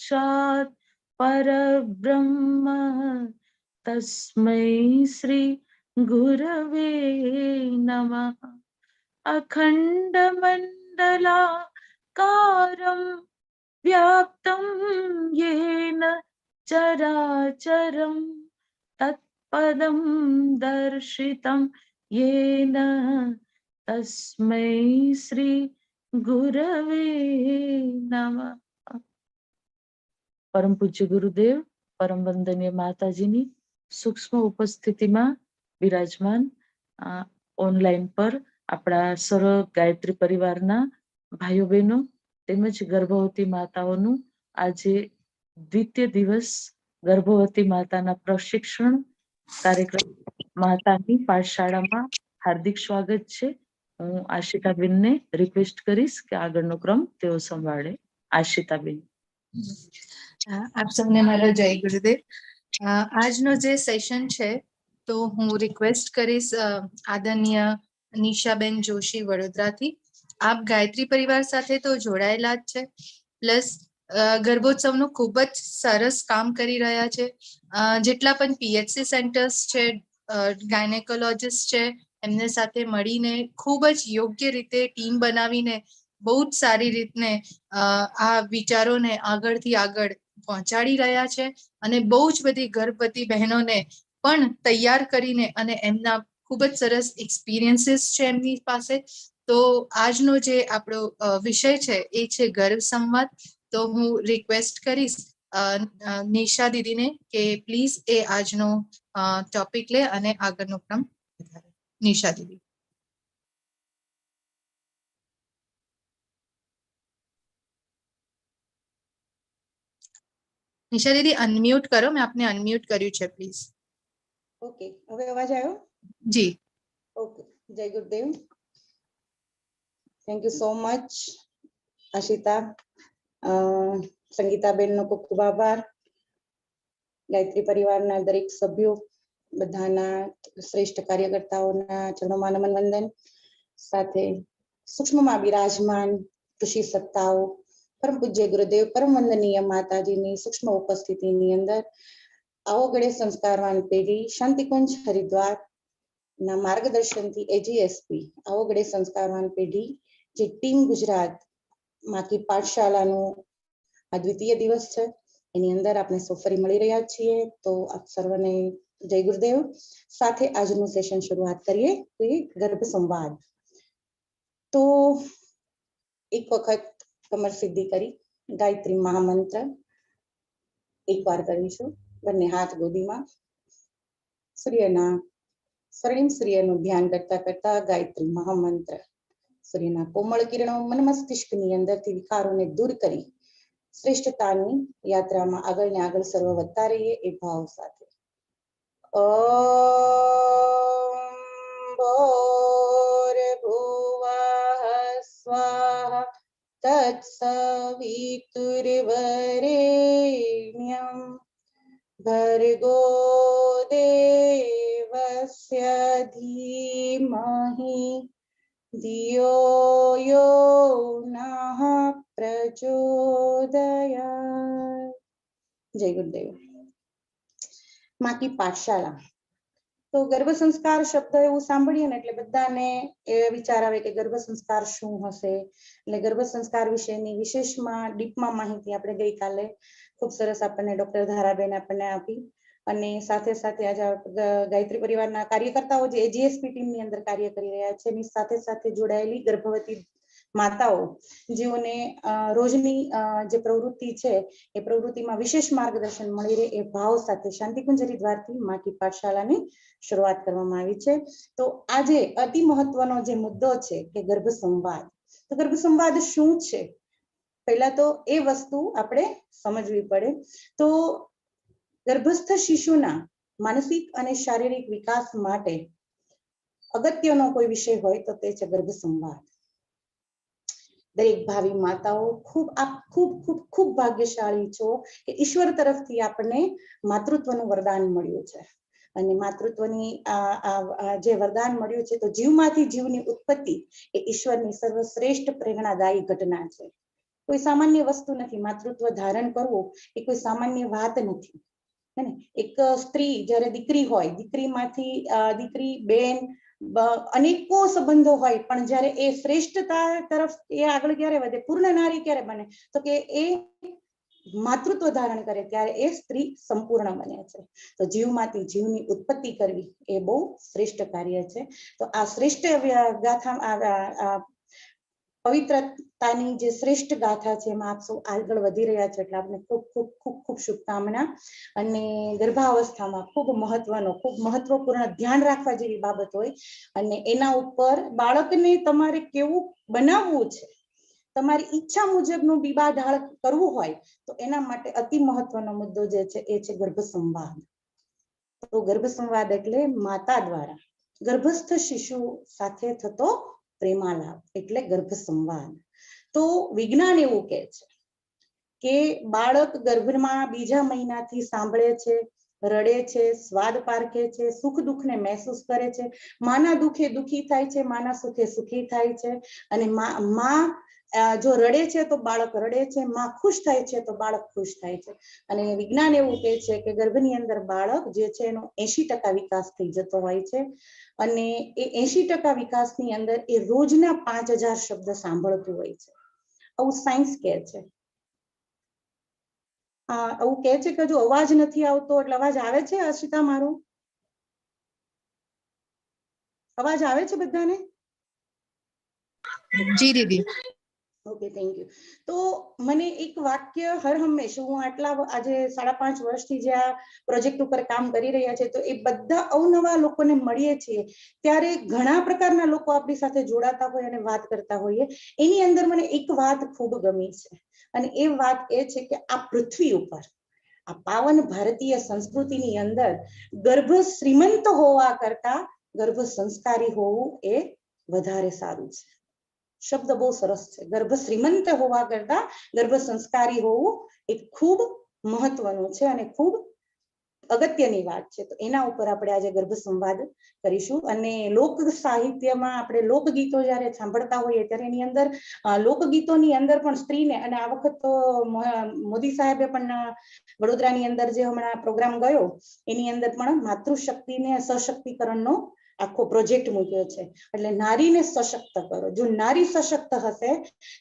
साक्षात् परब्रह्म तस्मै श्री गुरवे नमः। अखण्डमण्डलाकारं व्याप्तं येन चराचरं तत्पदं दर्शितं येन तस्मै श्री गुरवे नमः। परम पूज्य गुरुदेव, परम वंदनीय माताजीनी सूक्ष्म उपस्थितिમાં બિરાજમાન ઓનલાઈન પર આપણા સર્વ ગાયત્રી પરિવારના ભાઈઓ બહેનો તેમજ ગર્ભવતી માતાઓનું આજે દ્વિતીય દિવસ ગર્ભવતી માતાના પ્રશિક્ષણ કાર્યક્રમ માતાની પાઠશાળામાં હાર્દિક સ્વાગત છે। હું આશિતાબેનને રિક્વેસ્ટ કરીશ કે આગળનો ક્રમ તેઓ સંભાળે। આશિતાબેન। આપ સૌને મારો જય ગુરુદેવ। આજનો જે સેશન છે તો હું રિક્વેસ્ટ કરીશ આદરણીય નિશાબેન જોશી વડોદરાથી। આપ ગાયત્રી પરિવાર સાથે તો જોડાયેલા જ છે, પ્લસ ગર્ભોત્સવનું ખૂબ જ સરસ કામ કરી રહ્યા છે। જેટલા પણ પીએચસી સેન્ટર્સ છે, ગાયનેકોલોજીસ્ટ છે, એમને સાથે મળીને ખૂબ જ યોગ્ય રીતે ટીમ બનાવીને બહુ જ સારી રીતને આ વિચારોને આગળથી આગળ પહોંચાડી રહ્યા છે અને બહુ જ બધી ગર્ભવતી બહેનોને પણ તૈયાર કરીને અને એમના ખૂબ જ સરસ એક્સપિરિયન્સીસ છે એમની પાસે। તો આજનો જે આપણો વિષય છે એ છે ગર્ભ સંવાદ। તો હું રિક્વેસ્ટ કરીશ નિશા દીદીને કે પ્લીઝ એ આજનો ટોપિક લે અને આગળનો ક્રમ વધારે। નિશા દીદી। નિશા દીદી અનમ્યુટ કરો, મેં આપને અનમ્યુટ કર્યું છે પ્લીઝ। ઓકે, હવે અવાજ આવ્યો? જી ઓકે, જય ગુરુદેવ। Thank you so much Ashita, સંગીતાબેનનો ખૂબ ખૂબ આભાર। ગાયત્રી પરિવારના દરેક સભ્યો બધાના શ્રેષ્ઠ કાર્યકર્તાઓના ચરણોમાં નમન વંદન। સાથે સૂક્ષ્મમાં બિરાજમાન ઋષિ સત્તાઓ, પરમ પૂજ્ય ગુરુદેવ, પરમ વંદનીય માતાજીની સૂક્ષ્મ ઉપસ્થિતિની અંદર આવો ગળે સંસ્કારવાન પેઢી શાંતિકુંજ હરિદ્વાર ના માર્ગદર્શનથી એજીએસપી આવો ગળે સંસ્કારવાન પેઢી જે ટીમ ગુજરાત માકી પાઠશાલાનું આ દ્વિતીય દિવસ છે એની અંદર આપણે સૌ ફરી મળી રહ્યા છીએ। તો આપ સર્વને જય ગુરુદેવ। સાથે આજનું સેશન શરૂઆત કરીએ તો એ ગર્ભ સંવાદ। તો એક વખત કમર સિદ્ધિ કરી ગાયત્રી મહામંત્ર એકવાર કરીશું। બંને હાથ ગોદીમાં, સૂર્યના સ્વર્ણિમ સૂર્યનું ધ્યાન કરતા કરતા ગાયત્રી મહામંત્ર સૂર્યના કોમળ કિરણો મન મસ્તિષ્કની અંદરથી વિકારોને દૂર કરી શ્રેષ્ઠતાની યાત્રામાં આગળ ને આગળ સર્વ વધતા રહીએ એ ભાવ સાથે। ઓમ ભૂર્ભુવઃ સ્વાહા તત્સવિતુર્વરેણ્યં ભર્ગો દેવસ્ય ધીમહિ ધિયો યો નઃ પ્રચોદયાત। જય ગુરુદેવ। માકી પાઠશાળા, તો ગર્ભ સંસ્કાર શબ્દ એવું સાંભળીએ ને એટલે બધાને એ વિચાર આવે કે ગર્ભ સંસ્કાર શું હશે। એટલે ગર્ભ સંસ્કાર વિશેની વિશેષમાં ડીપમાં માહિતી આપણે ગઈકાલે ખૂબ સરસ આપણને ડોક્ટર ધારાબેન આપણને આપી અને સાથે સાથે આજે ગાયત્રી પરિવારના કાર્યકર્તાઓ જે એજીએસપી ટીમની અંદર કાર્ય કરી રહ્યા છે એની સાથે સાથે જોડાયેલી ગર્ભવતી માતાઓ જેઓને રોજની જે પ્રવૃત્તિ છે એ પ્રવૃત્તિમાં વિશેષ માર્ગદર્શન મળી રહે એ ભાવ સાથે શાંતિકુંજ હરિદ્વારથી માકી પાઠશાળાની શરૂઆત કરવામાં આવી છે। તો આજે અતિ મહત્વનો જે મુદ્દો છે કે ગર્ભ સંવાદ। તો ગર્ભ સંવાદ શું છે પહેલા તો એ વસ્તુ આપણે સમજવી પડે। તો ગર્ભસ્થ શિશુના માનસિક અને શારીરિક વિકાસ માટે અગત્યનો કોઈ વિષય હોય તો તે છે ગર્ભ સંવાદ। દરેક ભાવિ માતાઓ ખૂબ ખૂબ ભાગ્યશાળી છો કે ઈશ્વર તરફથી આપણને માતૃત્વનું વરદાન મળ્યું છે અને માતૃત્વની જે વરદાન મળ્યું છે તો જીવમાંથી જીવની ઉત્પત્તિ એ ઈશ્વરની સર્વશ્રેષ્ઠ પ્રેરણાદાયી ઘટના છે। કોઈ સામાન્ય વસ્તુ નથી. માતૃત્વ ધારણ કરવું એ કોઈ સામાન્ય વાત નથી. હે ને? એક સ્ત્રી જ્યારે દીકરી હોય, દીકરીમાંથી દીકરી, બેન, અનેકો સંબંધો હોય, પણ જ્યારે એ શ્રેષ્ઠતા તરફ એ આગળ ક્યારે વધે, પૂર્ણ નારી ક્યારે બને, તો કે એ માતૃત્વ ધારણ કરે ત્યારે એ સ્ત્રી સંપૂર્ણ બને છે. તો જીવમાંથી જીવની ઉત્પત્તિ કરવી એ બહુ શ્રેષ્ઠ કાર્ય છે. તો આ શ્રેષ્ઠ ગાથા, પવિત્રતાની જે શ્રેષ્ઠ ગાથા છે એમાં આપ સૌ આગળ વધી રહ્યા છો, એટલે આપને ખૂબ ખૂબ ખૂબ ખૂબ શુભકામના. અને ગર્ભાવસ્થામાં ખૂબ મહત્વપૂર્ણ ધ્યાન રાખવા જેવી બાબત હોય, અને એના ઉપર બાળકને તમારે કેવું બનાવવું છે, તમારી ઈચ્છા મુજબનું બીબાઢાળ કરવું હોય તો એના માટે અતિ મહત્વનો મુદ્દો જે છે એ છે ગર્ભ સંવાદ. તો ગર્ભ સંવાદ એટલે માતા દ્વારા ગર્ભસ્થ શિશુ સાથે થતો પ્રેમાલાપ એટલે ગર્ભ સંવાદ. તો વિજ્ઞાન એવું કહે છે કે બાળક ગર્ભમાં બીજા મહિનાથી સાંભળે છે, રડે છે, સ્વાદ પારખે છે, સુખ દુઃખને મહેસૂસ કરે છે, માના દુઃખે દુઃખી થાય છે, માના સુખે સુખી થાય છે. અને માં જો રડે છે તો બાળક રડે છે, માં ખુશ થાય છે તો બાળક ખુશ થાય છે. અને વિજ્ઞાન એવું કહે છે કે ગર્ભની અંદર બાળક જે છે એનો 80% વિકાસ થઈ જતો હોય છે, અને એ 80% વિકાસની અંદર એ રોજના 5000 શબ્દ સાંભળતું હોય છે. આવું સાયન્સ કહે છે. એવું કહે છે કે જો અવાજ નથી આવતો, એટલે અવાજ આવે છે અર્ષિતા? મારો અવાજ આવે છે બધાને? જી દીદી. Okay, thank you. તો મને એક વાક્ય હર હંમેશ, હું આટલા આજે 5.5 વર્ષથી જે આ પ્રોજેક્ટ ઉપર કામ કરી રહ્યા છે, તો એ બધા અવનવા લોકોને મળીએ છીએ ત્યારે ઘણા પ્રકારના લોકો આપણી સાથે જોડાતા હોય અને વાત કરતા હોઈએ. એની અંદર મને એક વાત ખૂબ ગમી છે, અને એ વાત એ છે કે આ પૃથ્વી ઉપર, આ પાવન ભારતીય સંસ્કૃતિની અંદર ગર્ભ શ્રીમંત હોવા કરતા ગર્ભ સંસ્કારી હોવું એ વધારે સારું છે. શબ્દ બહુ સરસ છે. ગર્ભ શ્રીમંત હોવા કરતા ગર્ભ સંસ્કારી હોવું એ ખૂબ મહત્વનું છે અને ખૂબ અગત્યની વાત છે. તો એના ઉપર આપણે આજે ગર્ભ સંવાદ કરીશું. અને લોક સાહિત્યમાં આપણે લોકગીતો જ્યારે સાંભળતા હોઈએ ત્યારે એની અંદર લોકગીતોની અંદર પણ સ્ત્રીને, અને આ વખત તો મોદી સાહેબે પણ વડોદરાની અંદર જે હમણાં પ્રોગ્રામ ગયો એની અંદર પણ માતૃશક્તિને સશક્તિકરણનો આખો પ્રોજેક્ટ મૂક્યો છે. એટલે નારીને સશક્ત કરો. જો નારી સશક્ત હશે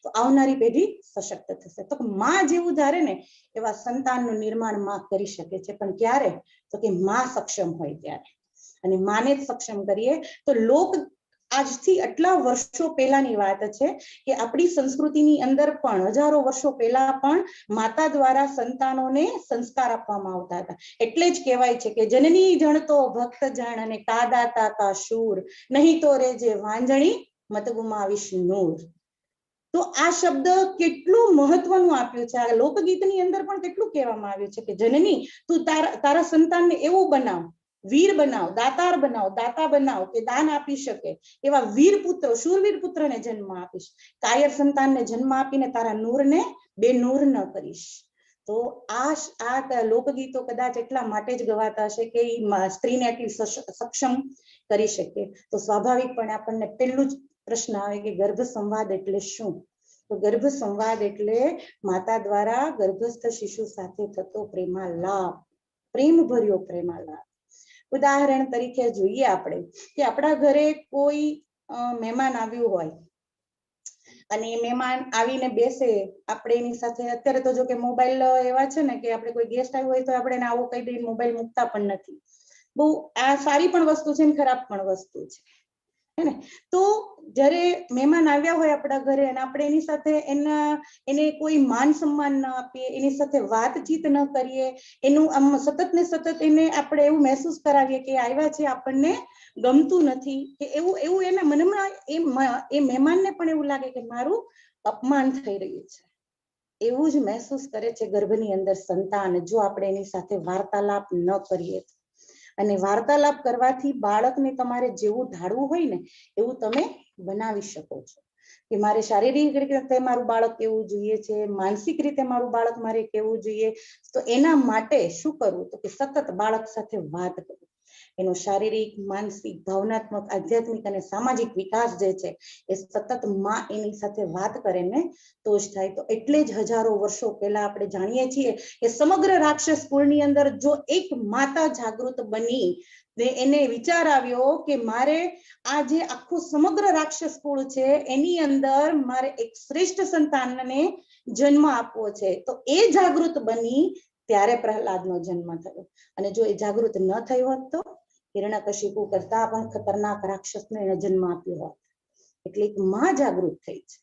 તો આવનારી પેઢી સશક્ત થશે. તો માં જેવું ધારે ને એવા સંતાનનું નિર્માણ માં કરી શકે છે. પણ ક્યારે? તો કે માં સક્ષમ હોય ત્યારે. અને માને જ સક્ષમ કરીએ તો લોક આજથી આટલા વર્ષો પહેલાની વાત છે કે આપણી સંસ્કૃતિની અંદર પણ હજારો વર્ષો પહેલા પણ માતા દ્વારા સંતાનોને સંસ્કાર આપવામાં આવતા હતા. એટલે જ કહેવાય છે કે જનની જણતો ભક્ત જણ અને કાદાતા કા શૂર, નહીં તો રેજે વાંજણી મત ગુમાવીશ નૂર. તો આ શબ્દ કેટલું મહત્વનું આપ્યું છે. આ લોકગીતની અંદર પણ કેટલું કહેવામાં આવ્યું છે કે જનની તું તારા સંતાનને એવું બનાવ, વીર બનાવ, દાતાર બનાવ, દાતા બનાવ કે દાન આપી શકે એવા વીર પુત્ર, શૂરવીર પુત્રને જન્મ આપીશ. કાયર સંતાનને જન્મ આપીને તારા નૂરને બેનૂર ન કરીશ. તો આ લોકગીતો કદાચ એટલા માટે જ ગવાતા હશે કે સ્ત્રીને એટલી સક્ષમ કરી શકે. તો સ્વાભાવિકપણે આપણને પહેલું જ પ્રશ્ન આવે કે ગર્ભ સંવાદ એટલે શું? તો ગર્ભ સંવાદ એટલે માતા દ્વારા ગર્ભસ્થ શિશુ સાથે થતો પ્રેમાલાપ, પ્રેમ ભર્યો પ્રેમાલાપ. ઉદાહરણ તરીકે જોઈએ આપણે કે આપણા ઘરે કોઈ મહેમાન આવ્યું હોય અને મહેમાન આવીને બેસે, આપણે એની સાથે, અત્યારે તો જો કે મોબાઈલ એવા છે ને કે આપણે કોઈ ગેસ્ટ આવ્યું હોય તો આપણે એને આવો કહી દઈને મોબાઈલ મૂકતા પણ નથી. બહુ આ સારી પણ વસ્તુ છે ને ખરાબ પણ વસ્તુ છે, હે ને? તો જ્યારે મહેમાન આવ્યા હોય આપણા ઘરે અને આપણે એની સાથે એને કોઈ માન સન્માન ન આપીએ, એની સાથે વાતચીત ન કરીએ, એનું આમ સતત ને સતત એને આપણે એવું મહેસૂસ કરાવીએ કે આવ્યા છે આપણને ગમતું નથી, કે એવું એના મનમાં એ મહેમાનને પણ એવું લાગે કે મારું અપમાન થઈ રહ્યું છે. એવું જ મહેસૂસ કરે છે ગર્ભની અંદર સંતાન, જો આપણે એની સાથે વાર્તાલાપ ન કરીએ. અને વાર્તાલાપ કરવાથી બાળકને તમારે જેવું ઢાળવું હોય ને એવું તમે બનાવી શકો છો. કે મારે શારીરિક રીતે મારું બાળક કેવું જોઈએ છે, માનસિક રીતે મારું બાળક મારે કેવું જોઈએ. તો એના માટે શું કરવું? તો કે સતત બાળક સાથે વાત કરવી. એનો શારીરિક, માનસિક, ભાવનાત્મક, આધ્યાત્મિક અને સામાજિક વિકાસ જે છે એ સતત માં એની સાથે વાત કરે ને તો જ થાય. તો એટલે જ હજારો વર્ષો પહેલા આપણે જાણીએ છીએ કે સમગ્ર રાક્ષસ કુળની અંદર જો એક માતા જાગૃત બની એને વિચાર આવ્યો કે મારે આ જે આખું સમગ્ર રાક્ષસ કુળ છે એની અંદર મારે એક શ્રેષ્ઠ સંતાનને જન્મ આપવો છે, તો એ જાગૃત બની ત્યારે પ્રહલાદનો જન્મ થયો. અને જો એ જાગૃત ન થયો હોત તો હિરણ્યકશિપુ કરતા પણ ખતરનાક રાક્ષસને એને જન્મ આપ્યો હોત. એટલે એક માં જાગૃત થઈ છે.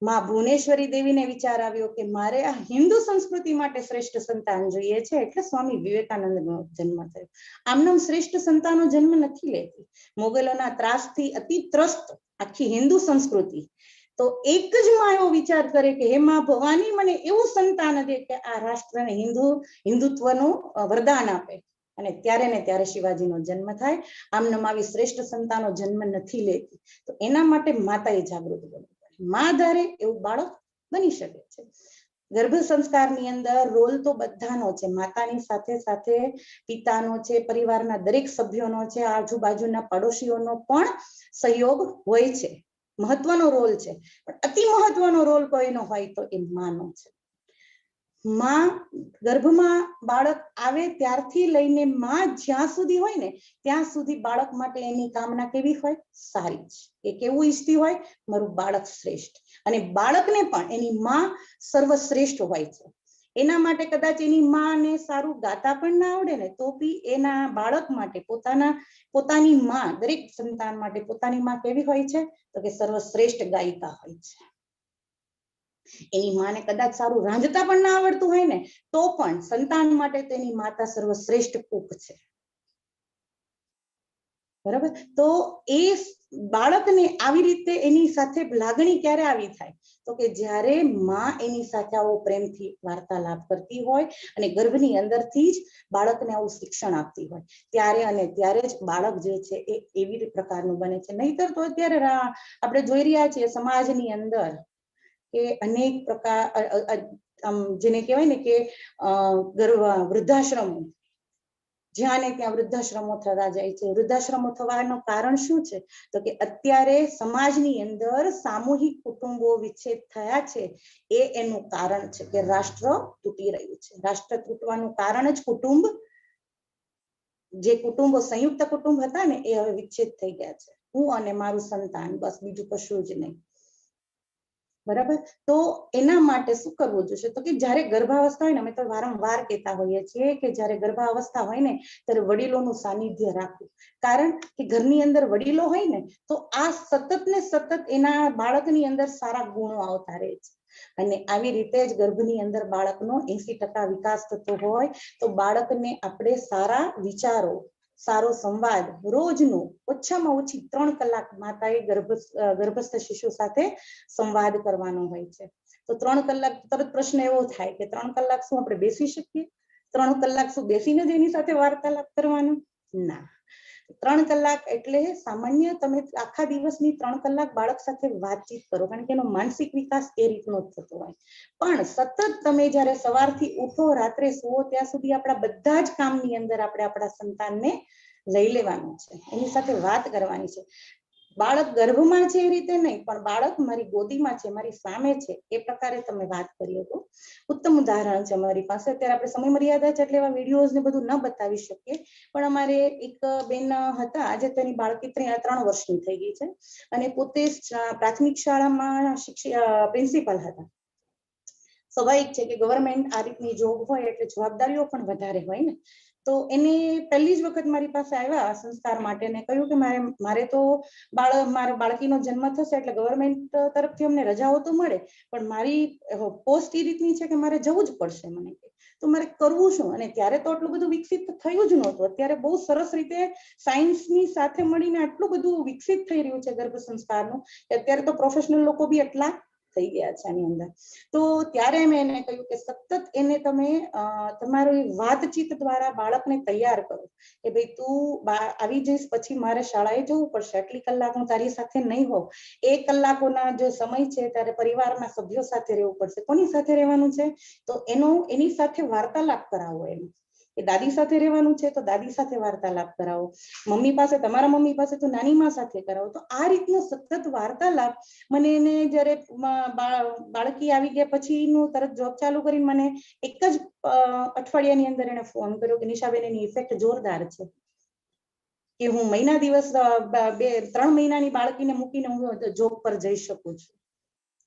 માં ભુવનેશ્વરી દેવીને વિચાર આવ્યો કે મારે આ હિન્દુ સંસ્કૃતિ માટે શ્રેષ્ઠ સંતાન જોઈએ છે, એટલે સ્વામી વિવેકાનંદનો જન્મ થયો. આમનામ શ્રેષ્ઠ સંતાનો જન્મ નથી લેતી. મોગલોના ત્રાસથી અતિ ત્રસ્ત આખી હિન્દુ સંસ્કૃતિ તો એક જ માં એવો વિચાર કરે કે હે માં ભવાની મને એવું સંતાન દે કે આ રાષ્ટ્રને હિન્દુત્વનું વરદાન આપે. અને ત્યારે ને ત્યારે શિવાજીનો જન્મ થાય. આમનામ આવી શ્રેષ્ઠ સંતાનો જન્મ નથી લેતી. તો એના માટે માતાએ જાગૃત બનવું. માં ધારે એવું બાળક બની શકે છે. ગર્ભ સંસ્કારની અંદર રોલ તો બધાનો છે. માતાની સાથે સાથે પિતાનો છે, પરિવારના દરેક સભ્યોનો છે, આજુબાજુના પડોશીઓનો પણ સહયોગ હોય છે. મહત્વનો રોલ છે, પણ અતિ મહત્વનો રોલ કોઈનો હોય તો એ માનો છે. માં ગર્ભમાં બાળક આવે ત્યારથી લઈને માં જ્યાં સુધી હોય ને ત્યાં સુધી બાળક માટે એની કામના કેવી હોય? સારી જ. એ કેવું ઈચ્છતી હોય? મારું બાળક શ્રેષ્ઠ. અને બાળકને પણ એની માં સર્વશ્રેષ્ઠ હોય છે. એના માટે કદાચ એની માને સારું ગાતા પણ ના આવડે ને તો બી એના બાળક માટે પોતાની માં, દરેક સંતાન માટે પોતાની માં કેવી હોય છે? તો કે સર્વશ્રેષ્ઠ ગાયિકા હોય છે. એની માને કદાચ સારું રાંધતા પણ ના આવડતું હોય ને તો પણ સંતાન માટે તેની માતા સર્વશ્રેષ્ઠ કુક છે. બરાબર? તો એ બાળકને આવી રીતે એની સાથે લાગણી ક્યારે આવી થાય? તો કે જ્યારે માં એની સાથે આવો પ્રેમથી વાર્તાલાપ કરતી હોય અને ગર્ભની અંદરથી જ બાળકને આવું શિક્ષણ આપતી હોય ત્યારે અને ત્યારે જ બાળક જે છે એ એવી પ્રકારનું બને છે. નહીતર તો અત્યારે આપણે જોઈ રહ્યા છીએ સમાજની અંદર કે અનેક પ્રકાર જેને કહેવાય ને કે વૃદ્ધાશ્રમો, જ્યાં ને ત્યાં વૃદ્ધાશ્રમો થવા જાય છે. વૃદ્ધાશ્રમો થવાનું કારણ શું છે? તો કે અત્યારે સમાજની અંદર સામૂહિક કુટુંબો વિચ્છેદ થયા છે. એનું કારણ છે કે રાષ્ટ્ર તૂટી રહ્યું છે. રાષ્ટ્ર તૂટવાનું કારણ જ કુટુંબ, જે કુટુંબો સંયુક્ત કુટુંબ હતા ને એ હવે વિચ્છેદ થઈ ગયા છે. હું અને મારું સંતાન, બસ બીજું કશું જ નહીં. બરાબર? તો એના માટે શું કરવું જોઈએ? તો કે જ્યારે ગર્ભાવસ્થા હોય ને, અમે તો વારંવાર કહેતા હોઈએ છીએ કે જ્યારે ગર્ભાવસ્થા હોય ને ત્યારે વડીલોનું સાનિધ્ય રાખવું. કારણ કે ઘરની અંદર વડીલો હોય ને તો આ સતત ને સતત એના બાળકની અંદર સારા ગુણો આવતા રહે છે. અને આવી રીતે જ ગર્ભની અંદર બાળકનો 80% વિકાસ થતો હોય તો બાળકને આપણે સારા વિચારો, સારો સંવાદ રોજનું ઓછામાં ઓછી 3 કલાક માતાએ ગર્ભસ્થ શિશુ સાથે સંવાદ કરવાનો હોય છે. તો 3 કલાક તરત પ્રશ્ન એવો થાય કે 3 કલાક શું આપણે બેસી શકીએ? 3 કલાક શું બેસીને જ એની સાથે વાર્તાલાપ કરવાનો? ના. 3 કલાક એટલે સામાન્ય તમે આખા દિવસની 3 કલાક બાળક સાથે વાતચીત કરો, કારણ કે એનો માનસિક વિકાસ એ રીતનો જ થતો હોય. પણ સતત તમે જ્યારે સવારથી ઉઠો રાત્રે સુવો ત્યાં સુધી આપણા બધા જ કામની અંદર આપણે આપણા સંતાનને લઈ લેવાનું છે, એની સાથે વાત કરવાની છે. બાળક ગર્ભમાં છે એ રીતે નહીં, પણ બાળક મારી ગોદીમાં છે, મારી સામે છે, એ પ્રકારે તમે વાત કરી તો ઉત્તમ ઉદાહરણ છે અમારી પાસે. અત્યારે આપણે સમય મર્યાદા છે એટલે એવા વિડીયોઝ ને બધું ન બતાવી શકીએ, પણ અમારે એક બેન હતા, આજે તેની બાળકી 3 વર્ષની થઈ ગઈ છે અને પોતે પ્રાથમિક શાળામાં પ્રિન્સિપલ હતા. સ્વાભાવિક છે કે ગવર્મેન્ટ આ રીતની જોબ હોય એટલે જવાબદારીઓ પણ વધારે હોય ને. તો એને પહેલી જ વખત મારી પાસે આવ્યા સંસ્કાર માટે ને કહ્યું કે મારે તો મારા બાળકીનો જન્મ થશે એટલે ગવર્મેન્ટ તરફથી અમને રજાઓ તો મળે, પણ મારી પોસ્ટ એ રીતની છે કે મારે જવું જ પડશે. મને તો મારે કરવું શું? અને ત્યારે તો આટલું બધું વિકસિત થયું જ નહોતું. અત્યારે બહુ સરસ રીતે સાયન્સની સાથે મળીને આટલું બધું વિકસિત થઈ રહ્યું છે ગર્ભ સંસ્કારનું કે અત્યારે તો પ્રોફેશનલ લોકો બી એટલા થઈ ગયા છે આની અંદર. તો ત્યારે મેં એને કહ્યું કે સતત એને તમે તમારી વાતચીત દ્વારા બાળકને તૈયાર કરો કે ભાઈ તું આવી જઈશ પછી મારે શાળાએ જવું પડશે, આટલી કલાક હું તારી સાથે નહીં હોઉં, એ કલાકોના જે સમય છે ત્યારે પરિવારના સભ્યો સાથે રહેવું પડશે. કોની સાથે રહેવાનું છે? તો એની સાથે વાર્તાલાપ કરાવો. એમ કે દાદી સાથે રહેવાનું છે તો દાદી સાથે વાર્તાલાપ કરાવો, મમ્મી પાસે, તમારા મમ્મી પાસે તો નાની માં સાથે કરાવો. તો આ રીતનો સતત વાર્તાલાપ મને એને જ્યારે બાળકી આવી ગયા પછીનું તરત જોબ ચાલુ કરીને મને એક જ અઠવાડિયાની અંદર એને ફોન કર્યો કે નિશાબેન એની ઇફેક્ટ જોરદાર છે, કે હું મહિના દિવસ 2-3 મહિનાની બાળકીને મૂકીને હું જોબ પર જઈ શકું છું.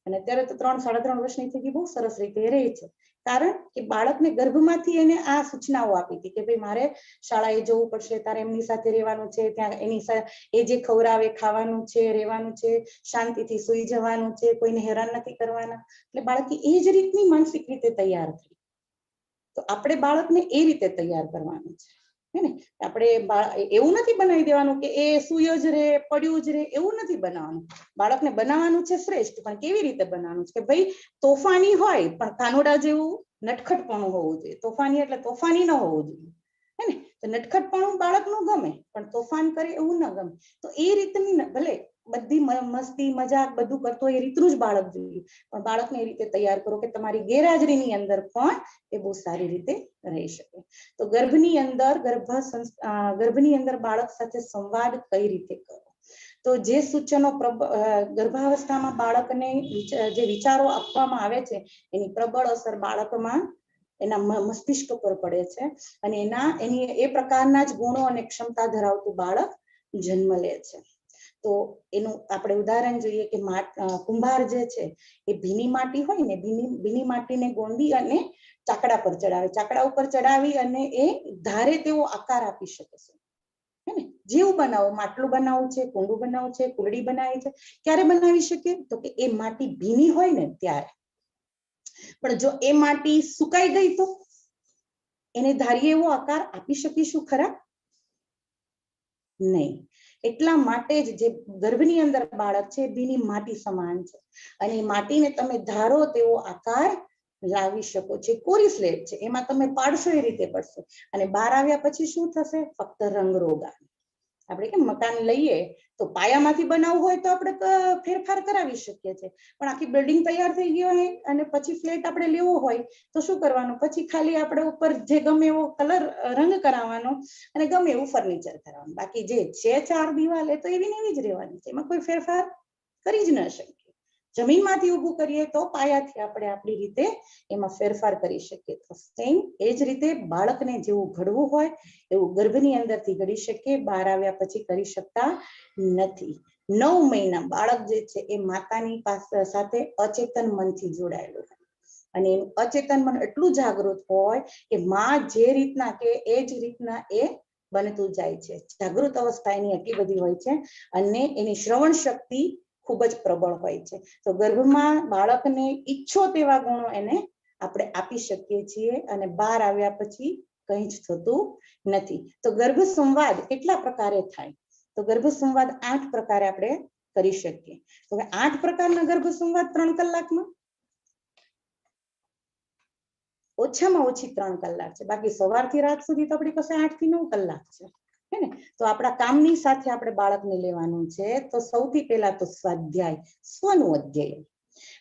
અને અત્યારે તો 3-3.5 વર્ષની થઈ ગઈ, બહુ સરસ રીતે એ રહે છે. કારણ કે બાળકને ગર્ભમાંથી એને આ સૂચનાઓ આપી હતી કે ભાઈ મારે શાળાએ જવું પડશે, તારે એમની સાથે રહેવાનું છે, ત્યાં એની એ જે ખવડાવે ખાવાનું છે, રહેવાનું છે, શાંતિથી સૂઈ જવાનું છે, કોઈને હેરાન નથી કરવાના. એટલે બાળકી એ જ રીતની માનસિક રીતે તૈયાર થઈ. તો આપણે બાળકને એ રીતે તૈયાર કરવાનું છે, હે ને. આપણે એવું નથી બનાવી દેવાનું કે એ સૂયો જ રહે, પડ્યું જ રહે, એવું નથી બનાવવાનું. બાળકને બનાવવાનું છે શ્રેષ્ઠ, પણ કેવી રીતે બનાવવાનું છે કે ભાઈ તોફાની હોય પણ કાનુડા જેવું નટખટપણું હોવું જોઈએ. તોફાની એટલે તોફાની ન હોવું જોઈએ, હે ને. તો નટખટપણું બાળકનું ગમે પણ તોફાન કરે એવું ન ગમે. તો એ રીતની ભલે બધી મસ્તી મજાક બધું કરતો હોય એ રીતનું જ બાળક જોઈએ, પણ બાળકને એ રીતે તૈયાર કરો કે તમારી ગેરહાજરીની અંદર પણ એ બહુ સારી રીતે રહી શકે. તો ગર્ભની અંદર બાળક સાથે સંવાદ કઈ રીતે કરો? તો જે સૂચનો ગર્ભાવસ્થામાં બાળકને જે વિચારો આપવામાં આવે છે એની પ્રબળ અસર બાળકમાં એના મસ્તિષ્ક પર પડે છે, અને એની એ પ્રકારના જ ગુણો અને ક્ષમતા ધરાવતું બાળક જન્મ લે છે. તો એનું આપણે ઉદાહરણ જોઈએ કે કુંભાર જે છે એ ભીની માટી હોય ને, ભીની માટીને ગોંદી અને ચાકડા પર ચડાવે, ચાકડા ઉપર ચડાવી અને એ ધારે તેવો આકાર આપી શકે છે, હે ને. જેવું બનાવો, માટલું બનાવવું છે, કુંડું બનાવવું છે, કુલડી બનાવી છે, ક્યારે બનાવી શકીએ તો કે એ માટી ભીની હોય ને ત્યારે. પણ જો એ માટી સુકાઈ ગઈ તો એને ધારીએ એવો આકાર આપી શકીશું ખરા? નહીં. એટલા માટે જ જે ગર્ભની અંદર બાળક છે ભીની માટી સમાન છે, અને માટીને તમે ધારો તેવો આકાર લાવી શકો છો. કોરી સ્લેટ છે, એમાં તમે પાડશો એ રીતે પડશે, અને બહાર આવ્યા પછી શું થશે? ફક્ત રંગરોગા. આપણે કેમ મકાન લઈએ તો પાયામાંથી બનાવવું હોય તો આપણે ફેરફાર કરાવી શકીએ છીએ, પણ આખી બિલ્ડિંગ તૈયાર થઈ ગઈ હોય અને પછી ફ્લેટ આપણે લેવો હોય તો શું કરવાનું? પછી ખાલી આપણે ઉપર જે ગમે એવો કલર રંગ કરાવવાનો અને ગમે એવું ફર્નિચર કરાવવાનું. બાકી જે છે 4 દિવાલ એ તો એવી ને એવી જ રહેવાની છે, એમાં કોઈ ફેરફાર કરી જ ન શકીએ. જમીનમાંથી ઊભું કરીએ તો પાયાથી આપણે આપણી રીતે એમાં ફેરફાર કરી શકીએ. તો સેમ એ જ રીતે બાળકને જેવું ઘડવું હોય એવું ગર્ભની અંદરથી ઘડી શકીએ, બહાર આવ્યા પછી કરી શકતા નથી. 9 મહિના બાળક જે છે એ માતાની સાથે અચેતન મનથી જોડાયેલું હોય, અને એનું અચેતન મન એટલું જાગૃત હોય કે માં જે રીતના કે એ જ રીતના એ બનતું જાય છે. જાગૃત અવસ્થા એની એટલી બધી હોય છે, અને એની શ્રવણ શક્તિ ખૂબ જ પ્રબળ હોય છે. તો ગર્ભમાં બાળકને ઈચ્છો તેવા ગુણો એને આપણે આપી શકીએ છીએ, અને બહાર આવ્યા પછી કંઈ જ થતું નથી. તો ગર્ભ સંવાદ કેટલા પ્રકારે થાય? તો ગર્ભ સંવાદ 8 પ્રકારે આપણે કરી શકીએ. તો 8 પ્રકારના ગર્ભ સંવાદ 3 કલાકમાં, ઓછામાં ઓછી 3 કલાક છે. બાકી સવારથી રાત સુધી તો આપણી પાસે 8 થી 9 કલાક છે, હે ને. તો આપણા કામની સાથે આપણે બાળકને લેવાનું છે. તો સૌથી પહેલા તો સ્વાધ્યાય, સ્વનું અધ્યયન.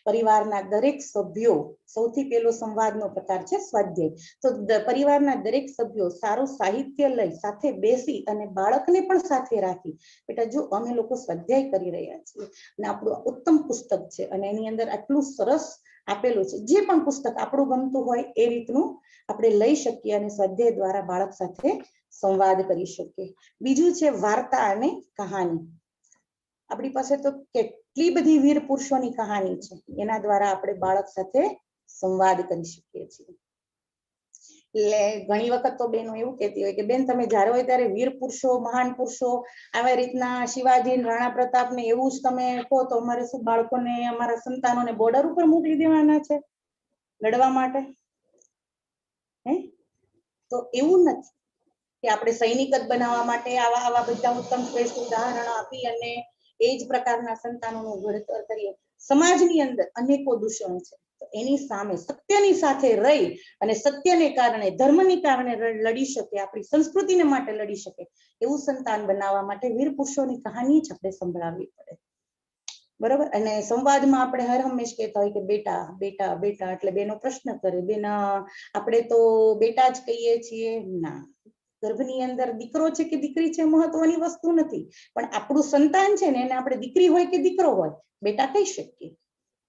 પરિવારના દરેક સભ્યો, સૌથી પહેલો સંવાદનો પ્રકાર છે સ્વાધ્યાય. તો પરિવારના દરેક સભ્યો સારું સાહિત્ય લઈ સાથે બેસી અને બાળકને પણ સાથે રાખી, બેટા જો અમે લોકો સ્વાધ્યાય કરી રહ્યા છીએ અને આપણું ઉત્તમ પુસ્તક છે અને એની અંદર આટલું સરસ આપેલું છે, જે પણ પુસ્તક આપણું ગમતું હોય એ રીતનું આપણે લઈ શકીએ અને સ્વાધ્યાય દ્વારા બાળક સાથે સંવાદ કરી શકીએ. બીજું છે વાર્તા અને કહાની. આપણી પાસે તો કેટલી બધી વીર પુરુષોની કહાની છે, એના દ્વારા આપણે બાળક સાથે સંવાદ કરી શકીએ છીએ. એટલે ઘણી વખત તો બેનો એવું કહેતી હોય કે બેન તમે જ્યારે હોય ત્યારે વીર પુરુષો, મહાન પુરુષો, આવી રીતના શિવાજી, રાણા પ્રતાપ ને એવું જ તમે કહો તો અમારે શું બાળકોને, અમારા સંતાનોને બોર્ડર ઉપર મોકલી દેવાના છે લડવા માટે? હે? તો એવું નથી કે આપણે સૈનિક જ બનાવવા માટે આવા બધા ઉત્તમ શ્રેષ્ઠ ઉદાહરણો આપી અને એ જ પ્રકારના સંતાનોનું ઘડતર કરીએ. સમાજની અંદર અનેકો દૂષણો છે, તો એની સામે સત્યની સાથે રહી અને સત્યને કારણે, ધર્મને કારણે લડી શકે, આપણી સંસ્કૃતિને માટે લડી શકે એવું સંતાન બનાવવા માટે વીર પુરુષોની કહાની જ આપણે સંભળાવવી પડે. બરોબર. અને સંવાદમાં આપણે હર હંમેશ કહેતા હોય કે બેટા બેટા બેટા, એટલે બેનો પ્રશ્ન કરે. બેના આપણે તો બેટા જ કહીએ છીએ. ના, ગર્ભની અંદર દીકરો છે કે દીકરી છે મહત્વની વસ્તુ નથી, પણ આપણું સંતાન છે ને એને આપણે દીકરી હોય કે દીકરો હોય બેટા કહી શકીએ.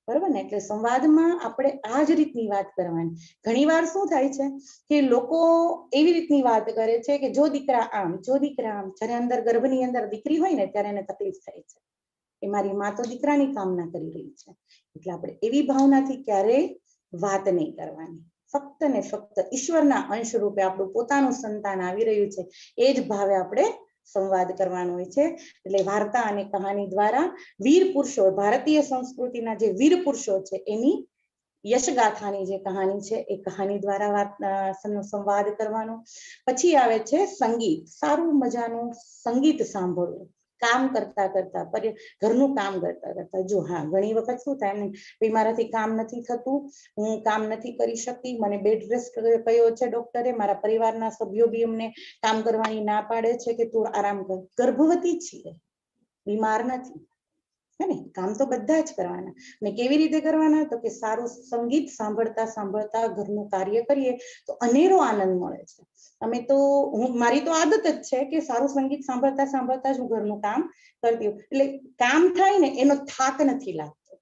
બરોબર ને. એટલે સંવાદમાં આપણે આ જ રીતની વાત કરવાની. ઘણી વાર શું થાય છે કે લોકો એવી રીતની વાત કરે છે કે જો દીકરા આમ, જો દીકરા આમ. જ્યારે અંદર ગર્ભની અંદર દીકરી હોય ને ત્યારે એને તકલીફ થાય છે કે મારી માં તો દીકરાની કામના કરી રહી છે. એટલે આપણે એવી ભાવનાથી ક્યારેય વાત નહીં કરવાની. ફક્ત ને ફક્ત ઈશ્વરના અંશ રૂપે આપણું પોતાનું સંતાન આવી રહ્યું છે એ જ ભાવે આપણે સંવાદ કરવાનો હોય છે. એટલે વાર્તા અને કહાની દ્વારા વીર પુરુષો, ભારતીય સંસ્કૃતિના જે વીર પુરુષો છે એની યશગાથાની જે કહાની છે એ કહાની દ્વારા સંવાદ કરવાનો. પછી આવે છે સંગીત. સારું મજાનું સંગીત સાંભળવું કામ કરતા કરતા, ઘરનું કામ કરતા કરતા. જો હા, ઘણી વખત શું થાય ને, મારાથી કામ નથી થતું, હું કામ નથી કરી શકતી, મને બેડ રેસ્ટ કયો છે ડોક્ટરે, મારા પરિવારના સભ્યો બી અમને કામ કરવાની ના પાડે છે કે તું આરામ કર. ગર્ભવતી છીએ, બીમાર નથી, હે ને. કામ તો બધા જ કરવાના. ને કેવી રીતે કરવાના? તો કે સારું સંગીત સાંભળતા સાંભળતા ઘરનું કાર્ય કરીએ તો અનેરો આનંદ મળે છે. અમે તો મારી તો આદત જ છે કે સારું સંગીત સાંભળતા સાંભળતા જ હું ઘરનું કામ કરતી હોઉં. એટલે કામ થાય ને એનો થાક નથી લાગતો,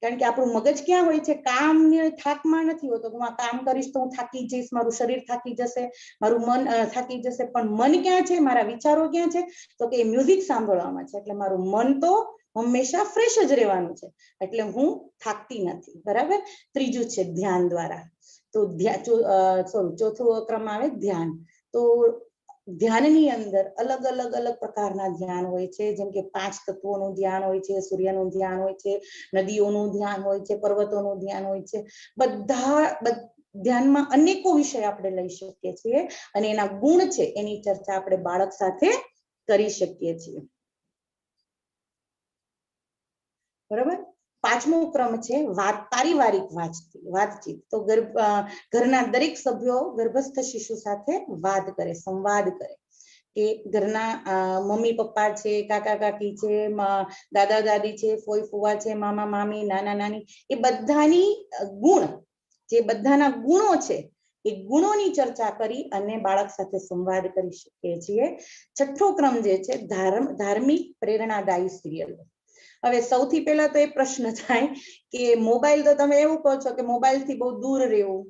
કારણ કે આપણું મગજ ક્યાં હોય છે? કામને થાકમાં નથી હોતો. હું આ કામ કરીશ તો હું થાકી જઈશ, મારું શરીર થાકી જશે, મારું મન થાકી જશે. પણ મન ક્યાં છે? મારા વિચારો ક્યાં છે? તો કે મ્યુઝિક સાંભળવામાં છે. એટલે મારું મન તો હંમેશા ફ્રેશ જ રહેવાનું છે, એટલે હું થાકતી નથી. બરાબર. ત્રીજું છે ધ્યાન દ્વારા. તો ચોથો ક્રમ આવે ધ્યાન. તો ધ્યાનની અંદર અલગ અલગ અલગ પ્રકારના ધ્યાન હોય છે. જેમ કે 5 તત્વોનું ધ્યાન હોય છે, સૂર્યનું ધ્યાન હોય છે, નદીઓનું ધ્યાન હોય છે, પર્વતોનું ધ્યાન હોય છે. બધા ધ્યાનમાં અનેકો વિષય આપણે લઈ શકીએ છીએ અને એના ગુણ છે એની ચર્ચા આપણે બાળક સાથે કરી શકીએ છીએ. બરાબર. 5મો ક્રમ છે પારિવારિક વાતચીત. તો ઘરના દરેક સભ્યો ગર્ભસ્થ શિશુ સાથે વાત કરે, સંવાદ કરે. કે ઘરના મમ્મી પપ્પા છે, કાકા કાકી છે, દાદા દાદી છે, ફોઈ ફુવા છે, મામા મામી, નાના નાની, એ બધાની ગુણ, જે બધાના ગુણો છે એ ગુણોની ચર્ચા કરી અને બાળક સાથે સંવાદ કરી શકીએ છીએ. 6થો ક્રમ જે છે ધાર્મિક પ્રેરણાદાયી સિરિયલ. હવે સૌથી પહેલા તો એ પ્રશ્ન થાય કે મોબાઈલ, તો તમે એવું કહો છો કે મોબાઈલ થી બહુ દૂર રહેવું,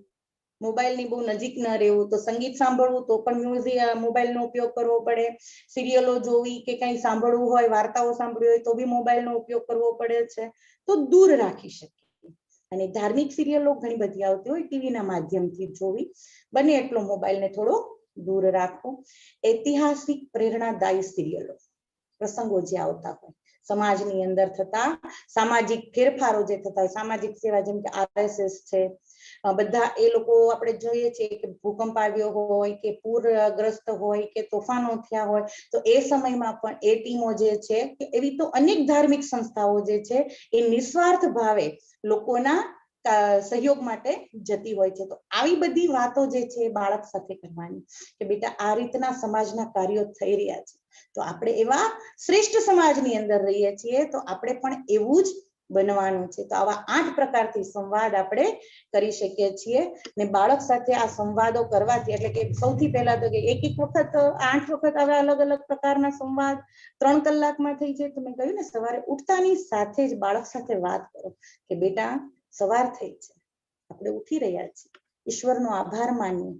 મોબાઈલ ની બહુ નજીક ન રહેવું. તો સંગીત સાંભળવું તો પણ મોબાઈલ નો ઉપયોગ કરવો પડે, સિરિયલો જોવી કે કંઈ સાંભળવું હોય, વાર્તાઓ સાંભળવી હોય તો બી મોબાઈલ નો ઉપયોગ કરવો પડે છે. તો દૂર રાખી શકીએ. અને ધાર્મિક સિરિયલો ઘણી બધી આવતી હોય, ટીવી ના માધ્યમથી જોવી. બને એટલો મોબાઈલને થોડો દૂર રાખવો. ઐતિહાસિક પ્રેરણાદાયી સિરિયલો, પ્રસંગો જે આવતા હોય, સમાજની અંદર થતા સામાજિક ફેરફારો જે થતા હોય, સામાજિક સેવા, જેમ કે RSS છે, બધા એ લોકો આપણે જોઈએ છીએ કે ભૂકંપ આવ્યો હોય કે પૂરગ્રસ્ત હોય કે તોફાનો થયા હોય, તો એ સમયમાં પણ એ ટીમો જે છે, એવી તો અનેક ધાર્મિક સંસ્થાઓ જે છે એ નિસ્વાર્થ ભાવે લોકોના સહયોગ માટે જતી હોય છે. તો આવી બધી વાતો જે છે એ બાળક સાથે કરવાની કે બેટા આ રીતના સમાજના કાર્યો થઈ રહ્યા છે, તો આપણે એવા શ્રેષ્ઠ સમાજની અંદર રહીએ છીએ, તો આપણે પણ એવું જ બનવાનું છે. તો આવા 8 પ્રકારથી સંવાદ આપણે કરી શકીએ છીએ. ને બાળક સાથે આ સંવાદો કરવાથી, એટલે કે સૌથી પહેલા તો કે એક વખત 8 વખત આવા અલગ અલગ પ્રકારના સંવાદ 3 કલાકમાં થઈ જાય. તો મેં કહ્યું ને, સવારે ઉઠતાની સાથે જ બાળક સાથે વાત કરો કે બેટા સવાર થઈ છે, આપણે ઉઠી રહ્યા છીએ, ઈશ્વરનો આભાર માનીએ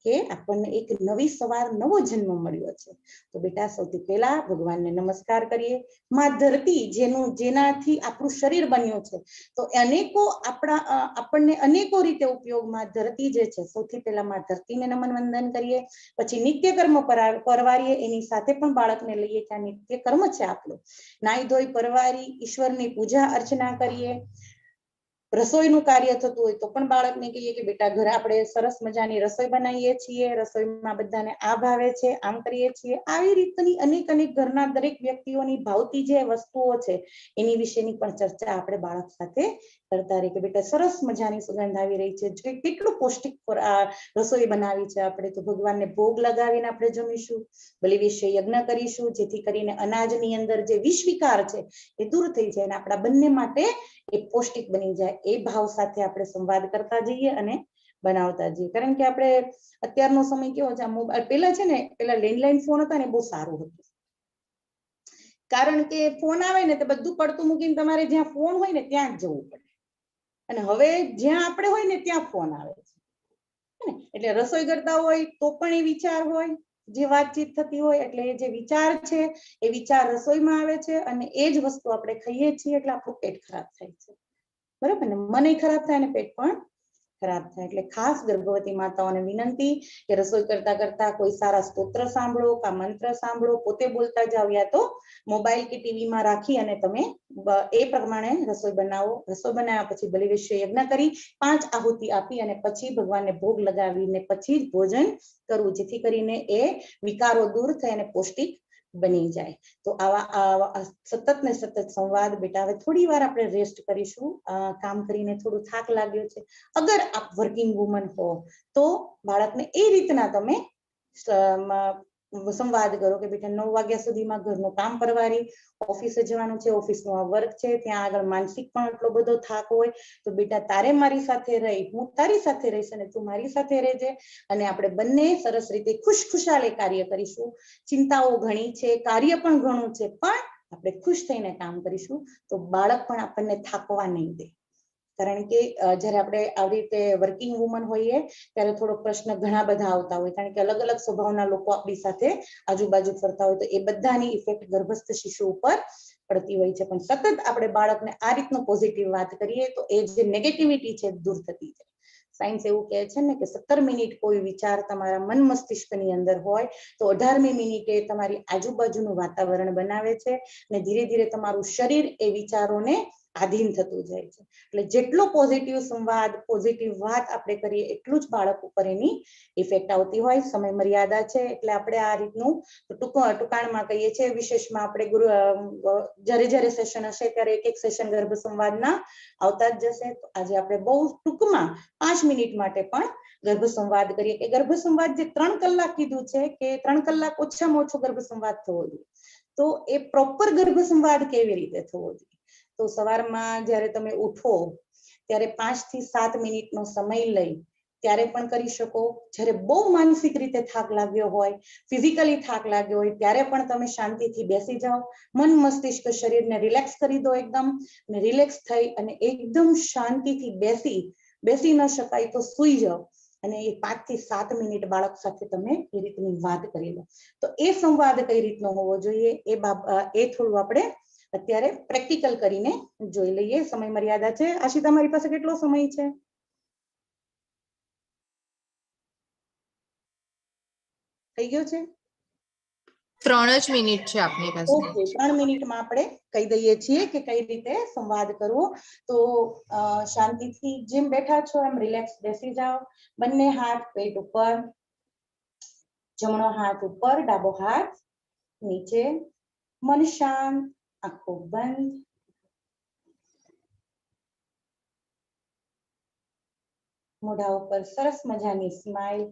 કે આપણને એક નવી સવાર, નવો જન્મ મળ્યો છે. તો બેટા સૌથી પહેલા ભગવાનને નમસ્કાર કરીએ. માં ધરતી, જેનાથી આપણું શરીર બન્યું છે, તો અનેકો આપણને અનેકો રીતે ઉપયોગમાં ધરતી જે છે, સૌથી પહેલા માં ધરતીને નમન વંદન કરીએ. પછી નિત્ય કર્મ પરવારીએ, એની સાથે પણ બાળકને લઈએ કે આ નિત્ય કર્મ છે આપણું. નાહી ધોઈ પરવારી ઈશ્વરની પૂજા અર્ચના કરીએ. રસોઈનું કાર્ય થતું હોય તો પણ બાળકને કહીએ કે બેટા ઘરે આપણે સરસ મજાની રસોઈ બનાવીએ છીએ, રસોઈમાં બધાને આ ભાવે છે, આમ કરીએ છીએ. આવી રીતની અનેક ઘરના દરેક વ્યક્તિઓની ભાવતી જે વસ્તુઓ છે એની વિશેની પણ ચર્ચા આપણે બાળક સાથે કરતા રહીએ કે બેટા સરસ મજાની સુગંધ આવી રહી છે, કેટલું પૌષ્ટિક રસોઈ બનાવી છે આપણે, તો ભગવાનને ભોગ લગાવીને આપણે જમીશું, બલિ વિશે યજ્ઞ કરીશું, જેથી કરીને અનાજની અંદર જે વિષ વિકાર છે એ દૂર થઈ જાય અને આપણા બંને માટે એ પૌષ્ટિક બની જાય. એ ભાવ સાથે આપણે સંવાદ કરતા જઈએ અને બનાવતા જઈએ. કારણ કે આપણે અત્યારનો સમય કેવો છે, મોબાઈલ પેલા છે ને, પેલા લેન્ડલાઈન ફોન હતા ને બહુ સારું હતું, કારણ કે ફોન આવે ને તો બધું પડતું મૂકીને તમારે જ્યાં ફોન હોય ને ત્યાં જ જવું પડે, અને હવે જ્યાં આપણે હોય ને ત્યાં ફોન આવે છે. એટલે રસોઈ કરતા હોય તો પણ એ વિચાર હોય, જે વાતચીત થતી હોય, એટલે જે વિચાર છે એ વિચાર રસોઈમાં આવે છે અને એ જ વસ્તુ આપણે ખાઈએ છીએ એટલે આપણું પેટ ખરાબ થાય છે. બરાબર ને, મને ખરાબ થાય ને પેટ પણ ખરાબ થાય. એટલે ખાસ ગર્ભવતી માતાઓને વિનંતી કે રસોઈ કરતા કરતા કોઈ સારા સ્તોત્ર સાંભળો, કા મંત્ર સાંભળો, પોતે બોલતા જાવ, યા તો મોબાઈલ કે ટીવીમાં રાખી અને તમે એ પ્રમાણે રસોઈ બનાવો. રસોઈ બનાવ્યા પછી બલિ વિશે યજ્ઞ કરી 5 આહુતિ આપી અને પછી ભગવાનને ભોગ લગાવીને પછી જ ભોજન કરવું, જેથી કરીને એ વિકારો દૂર થઈ અને પૌષ્ટિક બની જાય. તો આવા સતત ને સતત સંવાદ. બેટા હવે થોડી વાર આપણે રેસ્ટ કરીશું, કામ કરીને થોડું થાક લાગ્યો છે. અગર આપ વર્કિંગ વુમન હો તો બાળકને એ રીતના તમે સંવાદ કરો કે બેટા 9 વાગ્યા સુધીમાં ઘરનું કામ પરવારી, ઓફિસે જવાનું છે, ઓફિસનું વર્ક છે, ત્યાં આગળ માનસિક પણ એટલો બધો થાક હોય, તો બેટા તારે મારી સાથે રહી, હું તારી સાથે રહીશ અને તું મારી સાથે રહેજે, અને આપણે બંને સરસ રીતે ખુશખુશાલે કાર્ય કરીશું. ચિંતાઓ ઘણી છે, કાર્ય પણ ઘણું છે, પણ આપણે ખુશ થઈને કામ કરીશું તો બાળક પણ આપણને થાકવા નહીં દે. કારણ કે જ્યારે આપણે આવી રીતે વર્કિંગ વુમન હોઈએ ત્યારે થોડોક પ્રશ્ન ઘણા બધા આવતા હોય, કારણ કે અલગ અલગ સ્વભાવના લોકો આપણી સાથે આજુબાજુ ફરતા હોય, તો એ બધાની ઇફેક્ટ ગર્ભસ્થ શિશુ ઉપર પડતી હોય છે. પણ સતત આપણે બાળકને આ રીતનું પોઝિટિવ વાત કરીએ તો એ જે નેગેટિવિટી છે દૂર થતી જાય. સાયન્સ એવું કહે છે ને કે 17 મિનિટ કોઈ વિચાર તમારા મન મસ્તિષ્કની અંદર હોય તો 18મી મિનિટે તમારી આજુબાજુનું વાતાવરણ બનાવે છે અને ધીરે ધીરે તમારું શરીર એ વિચારોને આધીન થતું જાય છે. એટલે જેટલો પોઝિટિવ સંવાદ, પોઝિટિવ વાત આપણે કરીએ એટલું જ બાળક ઉપર એની ઇફેક્ટ આવતી હોય. સમય મર્યાદા છે એટલે આપણે આ રીતનું ટૂંકાણમાં કહીએ છીએ. વિશેષમાં આપણે જ્યારે સેશન હશે ત્યારે એક સેશન ગર્ભ સંવાદના આવતા જ જશે. તો આજે આપણે બહુ ટૂંકમાં 5 મિનિટ માટે પણ ગર્ભ સંવાદ કરીએ કે ગર્ભ સંવાદ જે 3 કલાક કીધું છે કે 3 કલાક ઓછામાં ઓછો ગર્ભ સંવાદ થવો જોઈએ, તો એ પ્રોપર ગર્ભ સંવાદ કેવી રીતે થવો જોઈએ? તો સવારમાં જ્યારે તમે ઉઠો ત્યારે 5 થી 7 મિનિટનો સમય લઈ ત્યારે પણ કરી શકો. જ્યારે બહુ માનસિક રીતે થાક લાગ્યો હોય, ફિઝિકલી થાક લાગ્યો હોય, ત્યારે પણ તમે શાંતિથી બેસી જાઓ, મન મસ્તિષ્ક શરીરને રિલેક્સ કરી દો એકદમ, અને રિલેક્સ થઈ અને એકદમ શાંતિથી બેસી ન શકાય તો સૂઈ જાઓ અને એ 5 થી 7 મિનિટ બાળક સાથે તમે એ રીતની વાત કરી લો. તો એ સંવાદ કઈ રીતનો હોવો જોઈએ એ થોડું આપણે અત્યારે પ્રેક્ટિકલ કરીને જોઈ લઈએ. સમય મર્યાદા છે. આશી, તમારી પાસે કેટલો સમય છે? થઈ ગયો છે? 3 જ મિનિટ છે આપની પાસે. ઓકે, 3 મિનિટમાં આપણે કહી દઈએ છીએ કે કઈ રીતે સંવાદ કરવો. તો શાંતિથી જેમ બેઠા છો એમ રિલેક્સ બેસી જાઓ. બંને હાથ પેટ ઉપર, જમણો હાથ ઉપર, ડાબો હાથ નીચે. મન શાંત, આંખો બંધ. મોઢા ઉપર સરસ મજાની સ્માઈલ.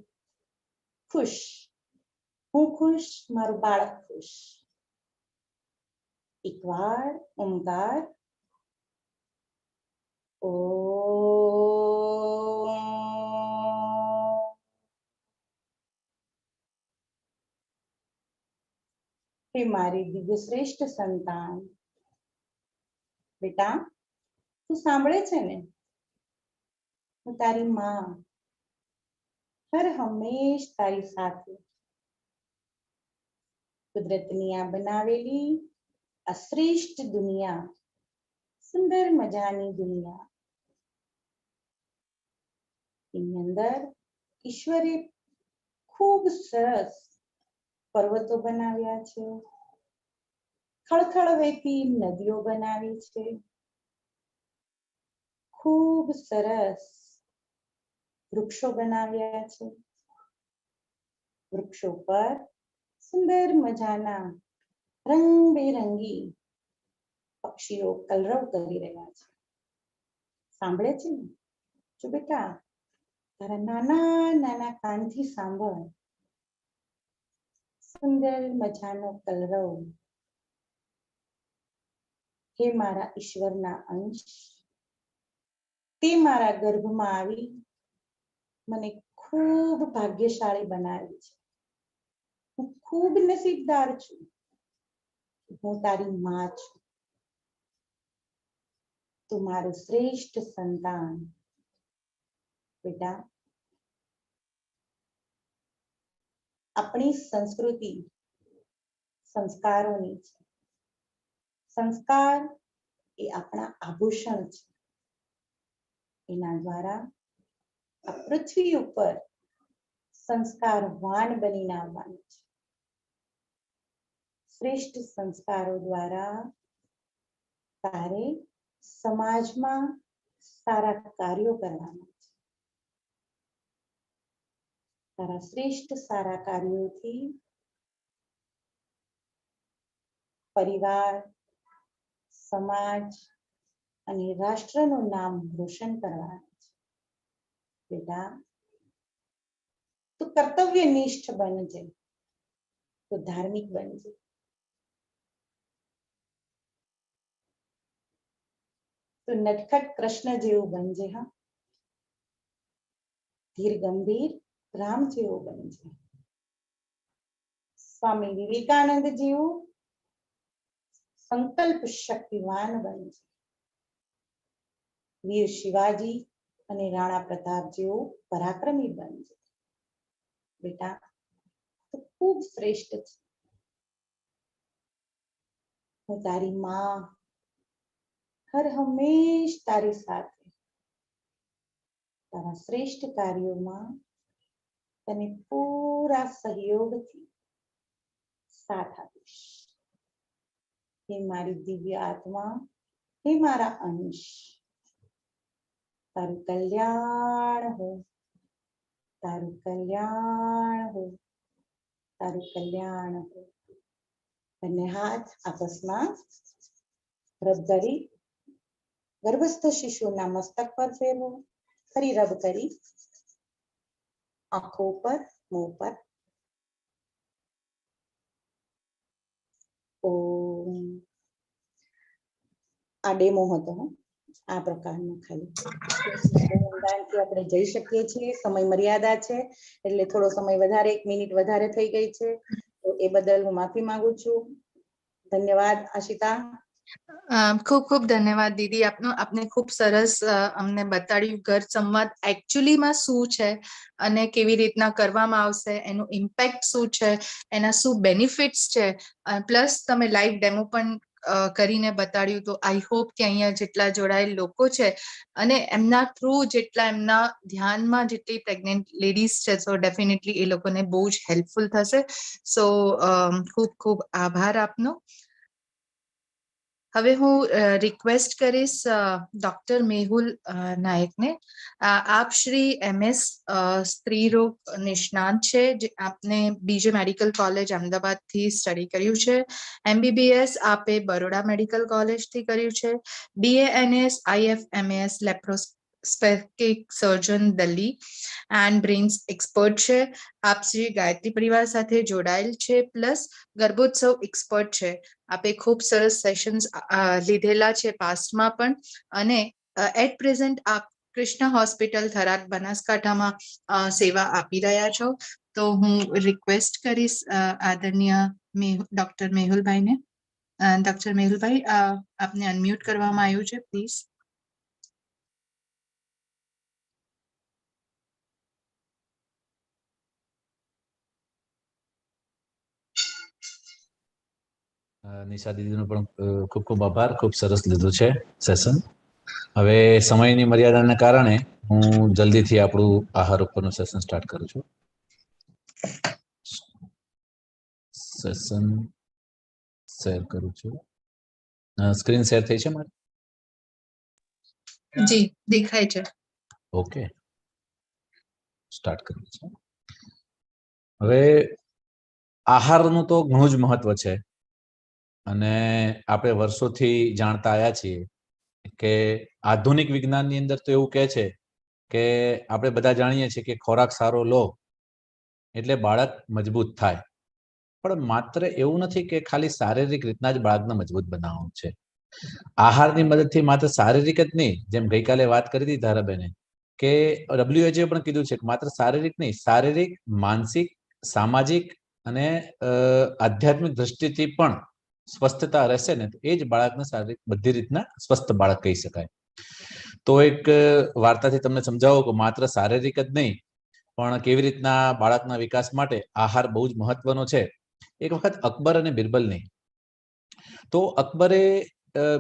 ખુશ, હું ખુશ, મારું બાળક ખુશ. એકવાર ઓમકાર. હે મારી દિવ્ય શ્રેષ્ઠ સંતાન, બેટા તું સાંભળે છે ને? હું તારી માં હર હંમેશ તારી સાથે. કુદરતની આ બનાવેલી આ શ્રેષ્ઠ દુનિયા, સુંદર મજાની દુનિયા, એની અંદર ઈશ્વરે ખૂબ સરસ પર્વતો બનાવ્યા છે, ખળખળ વહેતી નદીઓ બનાવી છે, ખૂબ સરસ વૃક્ષો બનાવ્યા છે. વૃક્ષો પર સુંદર મજાના રંગબેરંગી પક્ષીઓ કલરવ કરી રહ્યા છે. સાંભળે છે ને? જો બેટા, તારા નાના નાના કાનથી સાંભળ. સુંદર મજાનો કલરવ. હે મારા ઈશ્વરના અંશ, તે મારા ગર્ભમાં આવી મને ખૂબ ભાગ્યશાળી બનાવી છે. હું ખૂબ નસીબદાર છું. હું તારી માં છું. તું મારું શ્રેષ્ઠ સંતાન. બેટા, આપણી સંસ્કૃતિ સંસ્કારોની છે. સંસ્કાર એ આપણા આભૂષણ છે. એના દ્વારા આ પૃથ્વી ઉપર સંસ્કારવાન બનીને આવવાનું છે. શ્રેષ્ઠ સંસ્કારો દ્વારા તારે સમાજમાં સારા કાર્યો કરવાના છે. તારા શ્રેષ્ઠ સારા કાર્યોથી પરિવાર, સમાજ અને રાષ્ટ્રનું નામ રોશન કરવાનું છે. બેટા, તું કર્તવ્યનિષ્ઠ બનજે, તું ધાર્મિક બનજે. તું નટખટ કૃષ્ણ જેવું બનજે. હા, ધીર ગંભીર રામ જેવું બનજે. સ્વામી વિવેકાનંદ જેવું સંકલ્પ શક્તિવાન બનજે. વીર શિવાજી અને રાણા પ્રતાપ જેવું પરાક્રમી બનજે. બેટા, તું ખૂબ શ્રેષ્ઠ છે. હું તારી માં હર હંમેશ તારી સાથે તારા શ્રેષ્ઠ કાર્યોમાં તને પૂરા સહયોગથી સાથ આપીશ. હે મારી દિવ્ય આત્મા, હે મારા અંશ, તારું કલ્યાણ હો, તારું કલ્યાણ હો, તારું કલ્યાણ હો. બંને હાથ આપસમાં રબ કરી ગર્ભસ્થ શિશુના મસ્તક પર ફેરવો. ફરી રબ કરી આંખો પર, મોં પર. ઓમ. આ ડેમો હતો. આ પ્રકારનો ખાલી આપણે જઈ શકીએ છીએ. સમય મર્યાદા છે એટલે થોડો સમય વધારે, 1 મિનિટ વધારે થઈ ગઈ છે, તો એ બદલ હું માફી માંગુ છું. ધન્યવાદ આશિતા. ખૂબ ખૂબ ધન્યવાદ દીદી આપનો. આપને ખૂબ સરસ અમને બતાડ્યું ઘર સંવાદ એકચ્યુઅલીમાં શું છે અને કેવી રીતના કરવામાં આવશે, એનું ઇમ્પેક્ટ શું છે, એના શું બેનિફિટ્સ છે, પ્લસ તમે લાઈવ ડેમો પણ કરીને બતાડ્યું. તો આઈ હોપ કે અહીંયા જેટલા જોડાયેલ લોકો છે અને એમના થ્રુ જેટલા એમના ધ્યાનમાં જેટલી પ્રેગ્નેન્ટ લેડીઝ છે, સો ડેફિનેટલી એ લોકોને બહુ જ હેલ્પફુલ થશે. સો ખૂબ ખૂબ આભાર આપનો. હવે હું રિક્વેસ્ટ કરીશ ડોક્ટર મેહુલ નાયકને. આપ શ્રી MS સ્ત્રી રોગ નિષ્ણાંત છે, જે આપને બીજે મેડિકલ કોલેજ અમદાવાદથી સ્ટડી કર્યું છે. MBBS આપે બરોડા મેડિકલ કોલેજથી કર્યું છે. BANS IFMAS laparoscopic surgeon Delhi and brains expert છે. આપ શ્રી ગાયત્રી પરિવાર સાથે જોડાયેલ છે, પ્લસ ગર્ભોત્સવ એક્સપર્ટ છે. આપે ખૂબ સરસ સેશન્સ લીધેલા છે પાસ્ટમાં પણ, અને એટ પ્રેઝન્ટ આપ કૃષ્ણ હોસ્પિટલ થરાદ બનાસકાંઠામાં સેવા આપી રહ્યા છો. તો હું રિક્વેસ્ટ કરીશ આદરણીય ડોક્ટર મેહુલભાઈને. ડોક્ટર મેહુલભાઈ, આપને અનમ્યુટ કરવામાં આવ્યું છે, પ્લીઝ. નિશા દીદીનો પણ ખૂબ ખૂબ આભાર. ખૂબ સરસ લીધું છે સેશન. હવે સમયની મર્યાદાને કારણે હું જલ્દીથી આપણું આહાર ઉપરનું સેશન સ્ટાર્ટ કરું છું. સેશન શેર કરું છું. સ્ક્રીન શેર થઈ છે મારી? જી દેખાય છે. ઓકે, સ્ટાર્ટ કરીએ છીએ. હવે આહારનું તો ઘણું જ મહત્વ છે અને આપણે વર્ષોથી જાણતા આવ્યા છીએ કે આધુનિક વિજ્ઞાનની અંદર તો એવું કહે છે કે આપણે બધા જાણીએ છીએ કે ખોરાક સારો લો એટલે બાળક મજબૂત થાય, પણ માત્ર એવું નથી કે ખાલી શારીરિક રીતના જ બાળકને મજબૂત બનાવવાનું છે. આહારની મદદથી માત્ર શારીરિક જ નહીં, જેમ ગઈકાલે વાત કરી હતી ધારાબેને કે WHO પણ કીધું છે કે માત્ર શારીરિક નહીં, શારીરિક, માનસિક, સામાજિક અને આધ્યાત્મિક દ્રષ્ટિથી પણ સ્વસ્થતા રહેશે ને તો એ જ બાળકને શારીરિક બધી રીતના સ્વસ્થ બાળક કહી શકાય. તો એક વાર્તાથી તમને સમજાવો કે માત્ર શારીરિક જ નહીં પણ કેવી રીતના બાળકના વિકાસ માટે આહાર બહુ જ મહત્વનો છે. એક વખત અકબર અને બિરબલની, તો અકબરે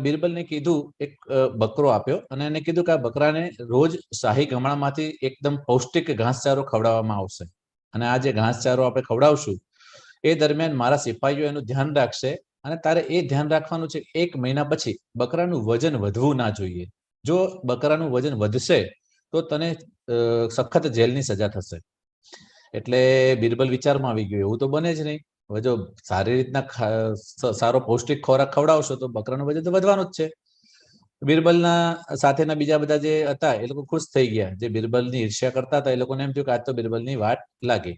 બિરબલને કીધું, એક બકરો આપ્યો અને એને કીધું કે આ બકરાને રોજ શાહી ગમણામાંથી એકદમ પૌષ્ટિક ઘાસચારો ખવડાવવામાં આવશે અને આ જે ઘાસચારો આપણે ખવડાવશું એ દરમિયાન મારા સિપાહીઓ એનું ધ્યાન રાખશે અને તારે એ ધ્યાન રાખવાનું છે 1 મહિના પછી બકરાનું વજન વધવું ના જોઈએ. જો બકરાનું વજન વધશે તો તને સખત જેલની સજા થશે. એટલે બિરબલ વિચારમાં આવી ગયો, એવું તો બને જ નહીં. હવે જો સારી રીતના સારો પૌષ્ટિક ખોરાક ખવડાવશો તો બકરાનું વજન તો વધવાનું જ છે. બિરબલના સાથેના બીજા બધા જે હતા એ લોકો ખુશ થઈ ગયા, જે બિરબલની ઈર્ષ્યા કરતા હતા એ લોકોને એમ થયું કે આજ તો બિરબલની વાટ લાગી.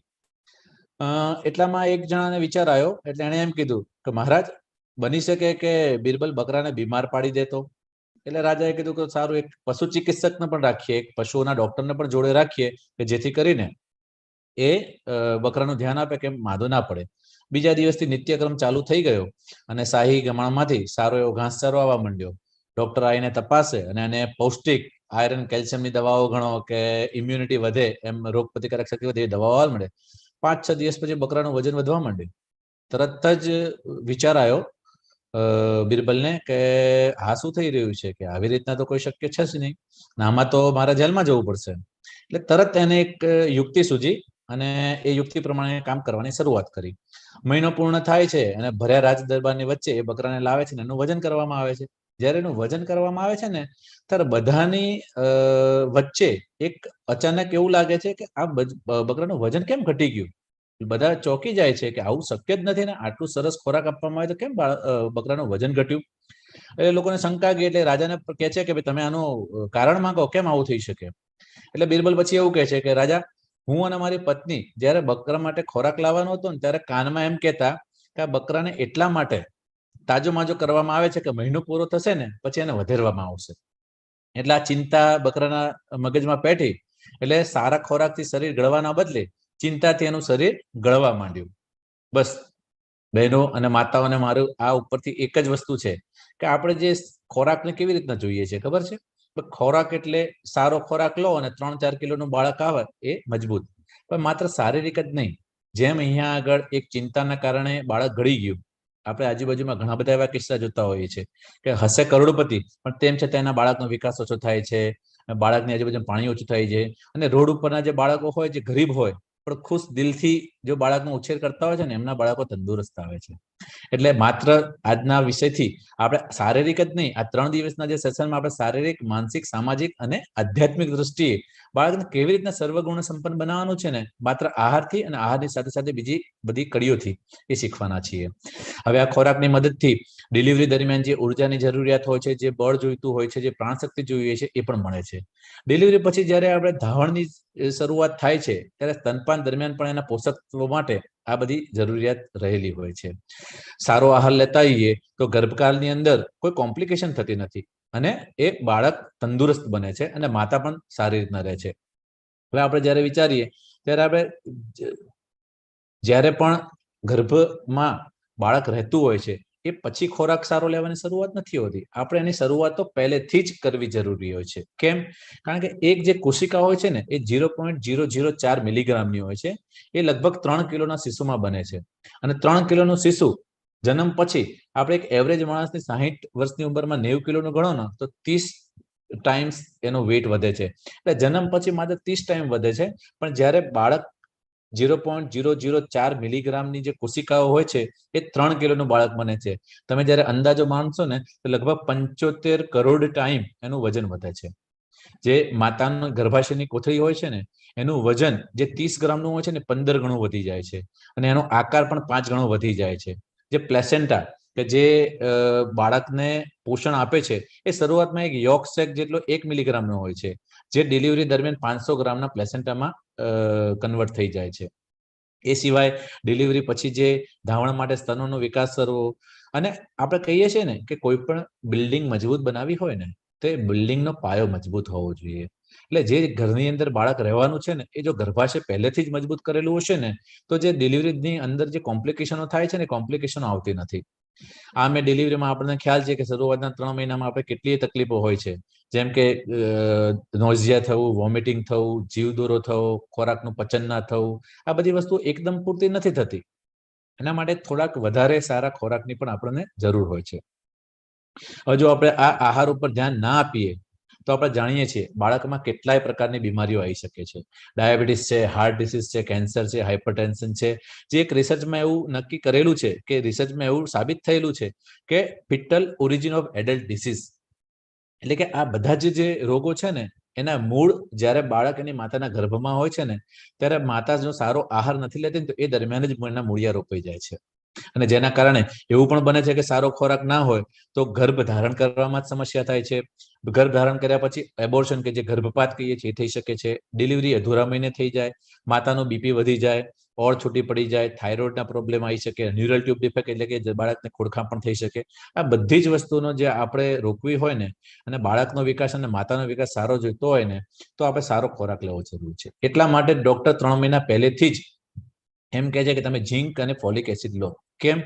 એટલામાં એક જણાને વિચાર આવ્યો, એટલે એણે એમ કીધું કે મહારાજ, બની શકે કે બિરબલ બકરાને બીમાર પાડી દેતો. એટલે રાજાએ કીધું કે સારું, એક પશુ ચિકિત્સકને પણ રાખીએ, એક પશુઓના ડોક્ટરને પણ જોડે રાખીએ કે જેથી કરીને એ બકરાનું ધ્યાન આપે કે માદો ના પડે. બીજા દિવસથી નિત્યક્રમ ચાલુ થઈ ગયો અને શાહી ગમણમાંથી સારો એવો ઘાસચારો આવવા માંડ્યો. ડોક્ટર આવીને તપાસે અને એને પૌષ્ટિક આયરન કેલ્શિયમની દવાઓ ગણો કે ઇમ્યુનિટી વધે એમ રોગ પ્રતિકારક શક્તિ વધે એ દવાઓ આવવા મળે. 5-6 દિવસ પછી બકરાનું વજન વધવા માંડ્યું. તરત જ વિચાર આવ્યો બિરબલને કે આ શું થઈ રહ્યું છે, કે આવી રીતના તો કોઈ શક્ય છે જ નહીં, આમાં તો મારા જેલમાં જવું પડશે. એટલે તરત એને એક યુક્તિ સૂજી અને એ યુક્તિ પ્રમાણે કામ કરવાની શરૂઆત કરી. મહિનો પૂર્ણ થાય છે અને ભર્યા રાજ દરબારની વચ્ચે એ બકરાને લાવે છે ને એનું વજન કરવામાં આવે છે. જ્યારે એનું વજન કરવામાં આવે છે ને ત્યારે બધાની વચ્ચે એક અચાનક એવું લાગે છે કે આ બકરાનું વજન કેમ ઘટી ગયું. બધા ચોંકી જાય છે કે આવું શક્ય જ નથી ને, આટલું સરસ ખોરાક આપવામાં આવે તો કેમ બકરાનું વજન ઘટ્યું. એટલે લોકોને શંકા ગઈ, એટલે રાજાને કહે છે કે તમે આનું કારણ માંગો, કેમ આવું થઈ શકે. એટલે બિરબલ પછી એવું કહે છે કે રાજા, હું અને મારી પત્ની જ્યારે બકરા માટે ખોરાક લાવવાનો હતો ને ત્યારે કાનમાં એમ કહેતા કે આ બકરાને એટલા માટે તાજો માજો કરવામાં આવે છે કે મહિનો પૂરો થશે ને પછી એને વધેરવામાં આવશે. એટલે આ ચિંતા બકરાના મગજમાં પેઠી, એટલે સારા ખોરાકથી શરીર ગળવાના બદલે ચિંતાથી એનું શરીર ગળવા માંડ્યું. બસ બહેનો અને માતાઓને મારું આ ઉપરથી એક જ વસ્તુ છે કે આપણે જે ખોરાકને કેવી રીતના જોઈએ છે ખબર છે. ખોરાક એટલે સારો ખોરાક લો અને 3-4 કિલોનું બાળક આવે એ મજબૂત, પણ માત્ર શારીરિક જ નહીં. જેમ અહીંયા આગળ એક ચિંતાના કારણે બાળક ગળી ગયું, આપણે આજુબાજુમાં ઘણા બધા એવા કિસ્સા જોતા હોઈએ છીએ કે હશે કરોડપતિ પણ તેમ છતાં એના બાળકનો વિકાસ ઓછો થાય છે, બાળકની આજુબાજુ પાણી ઓછું થાય છે. અને રોડ ઉપરના જે બાળકો હોય, જે ગરીબ હોય પણ ખુશ દિલથી જો બાળકનો ઉછેર કરતા હોય છે ને એમના બાળકો તંદુરસ્ત આવે છે. એટલે માત્ર આજના વિષયથી આપણે શારીરિક જ નહીં, આ 3 દિવસના જે સેશનમાં આપણે શારીરિક, માનસિક, સામાજિક અને આધ્યાત્મિક દ્રષ્ટિએ બાળકને કેવી રીતના સર્વગુણ સંપન્ન બનાવવાનું છે ને માત્ર આહારથી અને આહારની સાથે સાથે બીજી બધી કડીઓથી એ શીખવાના છીએ. હવે આ ખોરાકની મદદથી ડિલિવરી દરમિયાન જે ઉર્જાની જરૂરિયાત હોય છે, જે બળ જોઈતું હોય છે, જે પ્રાણશક્તિ જોઈએ છે એ પણ મળે છે. ડિલિવરી પછી જ્યારે આપણે ધાવણની શરૂઆત થાય છે ત્યારે સ્તનપાન દરમિયાન પણ એના પોષક તત્વો માટે આ બધી જરૂરિયાત રહેલી હોય છે. સારો આહાર લેતા હોઈએ તો ગર્ભકાળની અંદર કોઈ કોમ્પ્લિકેશન થતી નથી અને એ બાળક તંદુરસ્ત બને છે અને માતા પણ સારી રીતના રહે છે. હવે આપણે જ્યારે વિચારીએ ત્યારે આપણે જ્યારે પણ ગર્ભમાં બાળક રહેતું હોય છે એ પછી ખોરાક સારો લેવાની શરૂઆત નથી હોતી. આપણે એની શરૂઆત તો પહેલેથી જ કરવી જરૂરી હોય છે. કેમ? કારણ કે એક જે કોશિકા હોય છે ને એ 0.004 મિલીગ્રામની હોય છે. એ લગભગ 3 કિલોના શિશુમાં બને છે અને 3 કિલોનું શિશુ જન્મ પછી આપણે એક એવરેજ માણસની 60 વર્ષની ઉંમરમાં 90 કિલોનું ગણો ને તો 30 ટાઈમ્સ એનો વેટ વધે છે. એટલે જન્મ પછી માત્ર 30 ટાઈમ વધે છે, પણ જ્યારે બાળક 0.004 મિલીગ્રામની જે કોશિકાઓ હોય છે એ 3 કિલોનું બાળક બને છે. તમે જ્યારે અંદાજો માનશો ને તો લગભગ 75 કરોડ ટાઈમ એનું વજન વધે છે. જે માતાનો ગર્ભાશયની કોથળી હોય છે ને એનું વજન જે 30 ગ્રામનું હોય છે ને 15 ગણું વધી જાય છે અને એનો આકાર પણ 5 ગણો વધી જાય છે. જે પ્લેસેન્ટા કે જે બાળકને પોષણ આપે છે એ શરૂઆતમાં એક યોક સેક જેટલો 1 મિલીગ્રામનો હોય છે, જે ડિલિવરી દરમિયાન 500 ગ્રામના પ્લેસેન્ટામાં કન્વર્ટ થઈ જાય છે. એ સિવાય ડિલિવરી પછી જે ધાવણ માટે સ્તનોનો વિકાસ કરવો, અને આપણે કહીએ છીએ ને કે કોઈ પણ બિલ્ડિંગ મજબૂત બનાવી હોય ને તો એ બિલ્ડિંગનો પાયો મજબૂત હોવો જોઈએ. એટલે જે ઘરની અંદર બાળક રહેવાનું છે ને એ જો ગર્ભાશય પહેલેથી જ મજબૂત કરેલું હશે ને તો જે ડિલિવરીની અંદર જે કોમ્પ્લિકેશનો થાય છે ને કોમ્પ્લિકેશનો આવતી નથી. આ મેં ડિલિવરીમાં આપણને ખ્યાલ છે કે શરૂઆતના 3 મહિનામાં આપણે કેટલી તકલીફો હોય છે, જેમ કે નોઝિયા થવું, વોમિટિંગ થવું, જીવદોરો થવો, ખોરાકનું પચન ના થવું, આ બધી વસ્તુ એકદમ પૂરતી નથી થતી. એના માટે થોડાક વધારે સારા ખોરાકની પણ આપણને જરૂર હોય છે. હવે જો આપણે આ આહાર ઉપર ધ્યાન ના આપીએ તો આપણે જાણીએ છીએ બાળકમાં કેટલાય પ્રકારની બીમારીઓ આવી શકે છે. ડાયાબિટીસ છે, હાર્ટ ડિસીઝ છે, કેન્સર છે, હાઇપરટેન્શન છે. જે એક રિસર્ચમાં એવું નક્કી કરેલું છે કે રિસર્ચમાં એવું સાબિત થયેલું છે કે foetal origin of adult disease, એટલે કે આ બધા જે રોગો છે ને એના મૂળ જ્યારે બાળક એની માતાના ગર્ભમાં હોય છે ને ત્યારે માતા જો સારો આહાર નથી લેતી તો એ દરમિયાન જ એના મૂળિયા રોપાઈ જાય છે. અને જેના કારણે એવું પણ બને છે કે સારો ખોરાક ના હોય તો ગર્ભ ધારણ કરવામાં જ સમસ્યા થાય છે. ગર્ભ ધારણ કર્યા પછી એબોર્શન કે જે ગર્ભપાત કહીએ છીએ એ થઈ શકે છે. ડિલિવરી અધૂરા મહિને થઈ જાય, માતાનું બીપી વધી જાય, ઓળ છૂટી પડી જાય, થાઇરોઇડના પ્રોબ્લેમ આવી શકે, ન્યુરલ ટ્યુબ ડિફેક્ટ એટલે કે બાળકને ખોડખાં પણ થઈ શકે. આ બધી જ વસ્તુનો જે આપણે રોકવી હોય ને અને બાળકનો વિકાસ અને માતાનો વિકાસ સારો જોઈતો હોય ને તો આપણે સારો ખોરાક લેવો જરૂરી છે. એટલા માટે ડોક્ટર 3 મહિના પહેલેથી જ એમ કહે છે કે તમે ઝીંક અને ફોલિક એસિડ લો. કેમ?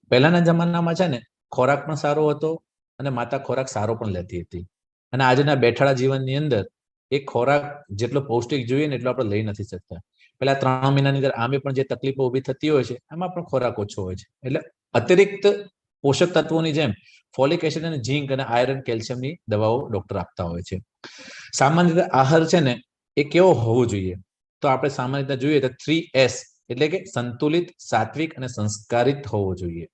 પહેલાના જમાનામાં છે ને ખોરાક પણ સારો હતો અને માતા ખોરાક સારો પણ લેતી હતી. અને આજના બેઠાડા જીવનની અંદર એ ખોરાક જેટલો પૌષ્ટિક જોઈએ ને એટલો આપણે લઈ નથી શકતા. પેલા 3 મહિનાની અંદર આમે પણ જે તકલીફો ઊભી થતી હોય છે એમાં પણ ખોરાક ઓછો હોય છે. એટલે અતિરિક્ત પોષક તત્વોની જેમ ફોલિક એસિડ અને ઝીંક અને આયરન, કેલ્શિયમની દવાઓ ડોક્ટર આપતા હોય છે. સામાન્ય રીતે આહાર છે ને એ કેવો હોવો જોઈએ? તો આપણે સામાન્ય રીતે જોઈએ તો 3S એટલે કે સંતુલિત, સાત્વિક અને સંસ્કારિત હોવો જોઈએ.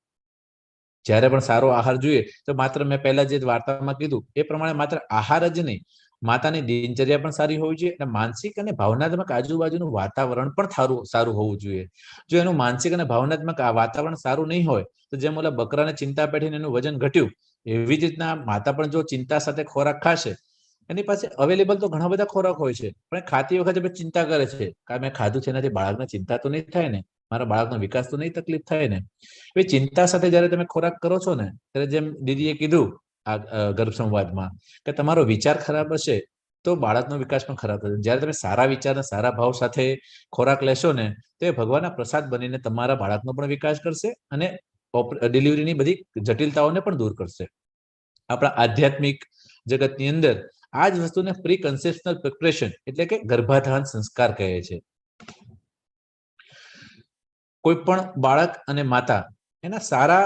જ્યારે પણ સારો આહાર જોઈએ તો માત્ર મેં પહેલા જે વાર્તામાં કીધું એ પ્રમાણે માત્ર આહાર જ નહીં, માતાની દિનચર્યા પણ સારી હોવી જોઈએ અને માનસિક અને ભાવનાત્મક આજુબાજુનું વાતાવરણ પણ સારું હોવું જોઈએ. જો એનું માનસિક અને ભાવનાત્મક વાતાવરણ સારું નહીં હોય તો જેમ ઓલા બકરાને ચિંતા પેઠીને એનું વજન ઘટ્યું એવી જ રીતના માતા પણ જો ચિંતા સાથે ખોરાક ખાશે, એની પાસે અવેલેબલ તો ઘણા બધા ખોરાક હોય છે પણ ખાતી વખતે ચિંતા કરે છે કે મેં ખાધું છે એનાથી બાળકને ચિંતા તો નહીં થાય ને, મારા બાળકનો વિકાસ તો નહીં તકલીફ થાય ને. એ ચિંતા સાથે જ્યારે તમે ખોરાક કરો છો ને ત્યારે જેમ દીદીએ કીધું આ ગર્ભ સંવાદમાં કે તમારો વિચાર ખરાબ હશે તો બાળકનો વિકાસ પણ ખરાબ થશે. જ્યારે તમે સારા વિચાર અને સારા ભાવ સાથે ખોરાક લેશો ને તો એ ભગવાનના પ્રસાદ બનીને તમારા બાળકનો પણ વિકાસ કરશે અને ડિલિવરીની બધી જટિલતાઓને પણ દૂર કરશે. આપણા આધ્યાત્મિક જગતની અંદર આ જ વસ્તુને પ્રી કન્સેપ્શનલ પ્રિપરેશન એટલે કે ગર્ભાધાન સંસ્કાર કહે છે. કોઈ પણ બાળક અને માતા એના સારા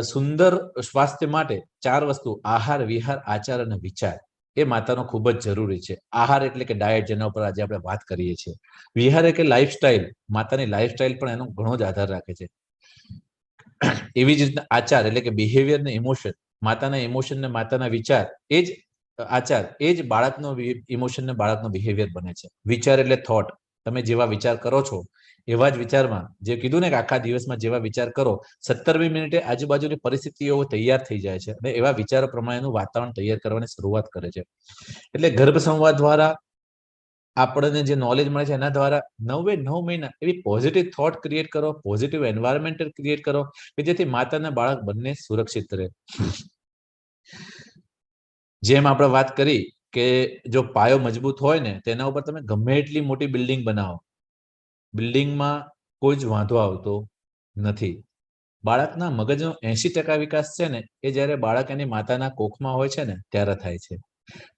સુંદર સ્વાસ્થ્ય માટે 4 વસ્તુ આહાર, વિહાર, આચાર અને વિચાર એ માતાનો ખૂબ જ જરૂરી છે. આહાર એટલે કે ડાયટ, જેના ઉપર આજે આપણે વાત કરીએ છીએ. વિહાર એટલે લાઈફસ્ટાઈલ, માતાની લાઈફસ્ટાઈલ પણ એનો ઘણો જ આધાર રાખે છે. એવી જ રીતના આચાર એટલે કે બિહેવિયર ને ઇમોશન, માતાના ઇમોશન ને માતાના વિચાર એ જ આચાર એ જ બાળકનો ઇમોશન ને બાળકનો બિહેવિયર બને છે. વિચાર એટલે થોટ, તમે જેવા વિચાર કરો છો એવા જ વિચારમાં જે કીધું ને કે આખા દિવસમાં જેવા વિચાર કરો 17મી મિનિટે આજુબાજુની પરિસ્થિતિઓ તૈયાર થઈ જાય છે અને એવા વિચારો પ્રમાણેનું વાતાવરણ તૈયાર કરવાની શરૂઆત કરે છે. એટલે ગર્ભ સંવાદ દ્વારા આપણને જે નોલેજ મળે છે એના દ્વારા 9 મહિના એવી પોઝિટિવ થોટ ક્રિએટ કરો, પોઝિટિવ એન્વાયરમેન્ટ ક્રિએટ કરો કે જેથી માતા અને બાળક બંને સુરક્ષિત રહે. જેમ આપણે વાત કરી કે જો પાયો મજબૂત હોય ને તેના ઉપર તમે ગમે એટલી મોટી બિલ્ડિંગ બનાવો, બિલ્ડિંગમાં કોઈ જ વાંધો આવતો નથી. બાળકના મગજનો 80% વિકાસ છે ને એ જ્યારે બાળક એની માતાના કોખમાં હોય છે ને ત્યારે થાય છે.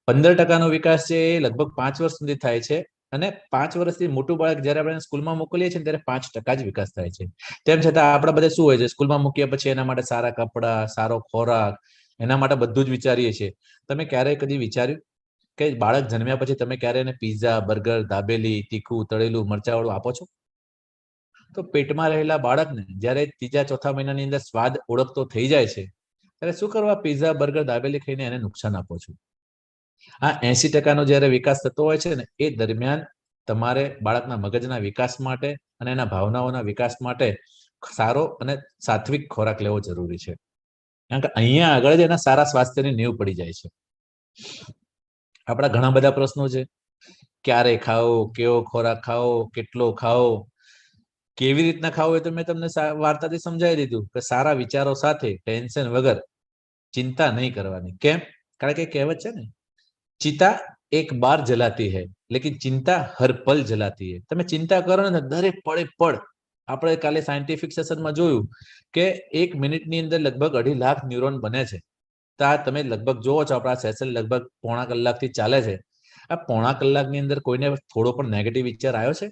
15% વિકાસ છે એ લગભગ 5 વર્ષ સુધી થાય છે અને 5 વર્ષથી મોટું બાળક જ્યારે આપણે સ્કૂલમાં મોકલીએ છીએ ત્યારે 5% જ વિકાસ થાય છે. તેમ છતાં આપણે બધા શું હોય છે, સ્કૂલમાં મૂક્યા પછી એના માટે સારા કપડાં, સારો ખોરાક, એના માટે બધું જ વિચારીએ છીએ. તમે ક્યારેય કદી વિચાર્યું કે બાળક જન્મ્યા પછી તમે ક્યારે એને પીઝા, બર્ગર, દાબેલી, તીખું, તળેલું, મરચાવાળું આપો છો? તો પેટમાં રહેલા બાળકને જ્યારે ત્રીજા ચોથા મહિનાની અંદર સ્વાદ ઓળખતો થઈ જાય છે ત્યારે શું કરવા પીઝા, બર્ગર, દાબેલી ખાઈને એને નુકસાન આપો છો? આ 80% જયારે વિકાસ થતો હોય છે ને એ દરમિયાન તમારે બાળકના મગજના વિકાસ માટે અને એના ભાવનાઓના વિકાસ માટે સારો અને સાત્વિક ખોરાક લેવો જરૂરી છે, કારણ કે અહીંયા આગળ જ એના સારા સ્વાસ્થ્યની નીંવ પડી જાય છે. આપણા ઘણા બધા પ્રશ્નો છે, ક્યારે ખાઓ, કેવો ખોરાક ખાઓ, કેટલો ખાઓ, કેવી રીતના ખાવો એ તો મેં તમને વાર્તાથી સમજાવી દીધું કે સારા વિચારો સાથે ટેન્શન વગર ચિંતા નહીં કરવાની. કેમ? કારણ કે કહેવત છે ને, ચિતા એક બાર જલાતી હૈ લેકિન ચિંતા હર પલ જલાતી હૈ. તમે ચિંતા કરો ને દરેક પળે પળ. આપણે કાલે સાયન્ટિફિક સેશનમાં જોયું કે 1 મિનિટની અંદર લગભગ 2.5 લાખ ન્યુરોન બને છે. તો આ તમે લગભગ જોવો છો, આપણા સેશન લગભગ પોણા કલાકથી ચાલે છે. આ પોણા કલાકની અંદર કોઈને થોડો પણ નેગેટિવ વિચાર આવ્યો છે?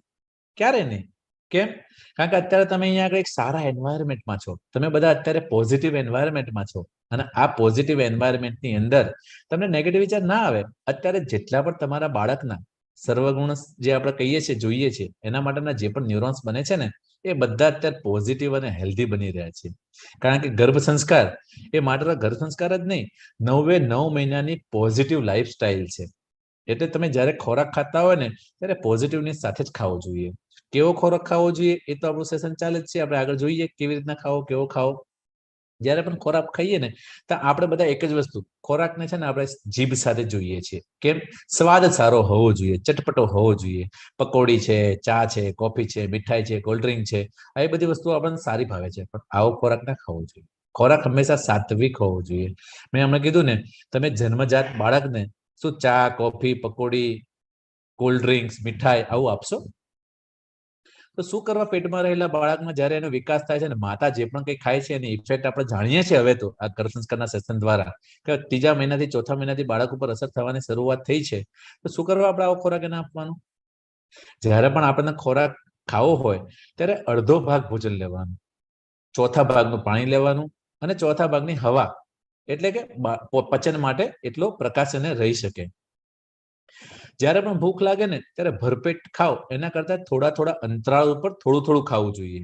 ક્યારે નહીં. કેમ? કારણ કે અત્યારે તમે અહીંયા આગળ એક સારા એન્વાયરમેન્ટમાં છો, તમે બધા અત્યારે પોઝિટિવ એન્વાયરમેન્ટમાં છો અને આ પોઝિટિવ એન્વાયરમેન્ટની અંદર તમને નેગેટિવ વિચાર ના આવે. અત્યારે જેટલા પણ તમારા બાળકના સર્વગુણ જે આપણે કહીએ છીએ, જોઈએ છીએ, એના માટેના જે પણ ન્યુરોન્સ બને છે ને એ બધા અત્યારે પોઝિટિવ અને હેલ્ધી બની રહ્યા છે. કારણ કે ગર્ભ સંસ્કાર એ માત્ર ગર્ભ સંસ્કાર જ નહીં, 9 મહિનાની પોઝિટિવ લાઈફસ્ટાઈલ છે. એટલે તમે જ્યારે ખોરાક ખાતા હોય ને ત્યારે પોઝિટિવની સાથે જ ખાવો જોઈએ. કેવો ખોરાક ખાવો જોઈએ એ તો આપણું સેશન ચાલે જ છે, આપણે આગળ જોઈએ કેવી રીતના ખાવો, કેવો ખાવો. જ્યારે પણ ખોરાક ખાઈએ ને તો આપણે બધા એક જ વસ્તુ, ખોરાકને છે ને આપણે જીભ સાથે જોઈએ છીએ. કેમ? સ્વાદ સારો હોવો જોઈએ, ચટપટો હોવો જોઈએ. પકોડી છે, ચા છે, કોફી છે, મીઠાઈ છે, કોલ્ડ્રિંક છે, આવી બધી વસ્તુઓ આપણને સારી ભાવે છે, પણ આવો ખોરાક ના ખાવો જોઈએ. ખોરાક હંમેશા સાત્વિક હોવો જોઈએ. મેં હમણાં કીધું ને, તમે જન્મજાત બાળકને શું ચા, કોફી, પકોડી, કોલ્ડ ડ્રિંક્સ, મીઠાઈ આવું આપશો? તો શું કરવા પેટમાં રહેલા બાળકમાં જ્યારે એનો વિકાસ થાય છે ને માતા જે પણ કંઈ ખાય છે એની ઇફેક્ટ આપણે જાણીએ છીએ હવે તો આ ગર્ભ સંસ્કારના સેશન દ્વારા કે ત્રીજા મહિનાથી ચોથા મહિનાથી બાળક ઉપર અસર થવાની શરૂઆત થઈ છે. તો શું કરવા આપણે આવો ખોરાક એને આપવાનો? જ્યારે પણ આપણને ખોરાક ખાવો હોય ત્યારે અડધો ભાગ ભોજન લેવાનું, ચોથા ભાગનું પાણી લેવાનું અને ચોથા ભાગની હવા, એટલે કે પચન માટે એટલો પ્રકાશ એને રહી શકે. જ્યારે પણ ભૂખ લાગે ને ત્યારે ભરપેટ ખાઓ, એના કરતા થોડા અંતરાળ ઉપર થોડું ખાવું જોઈએ.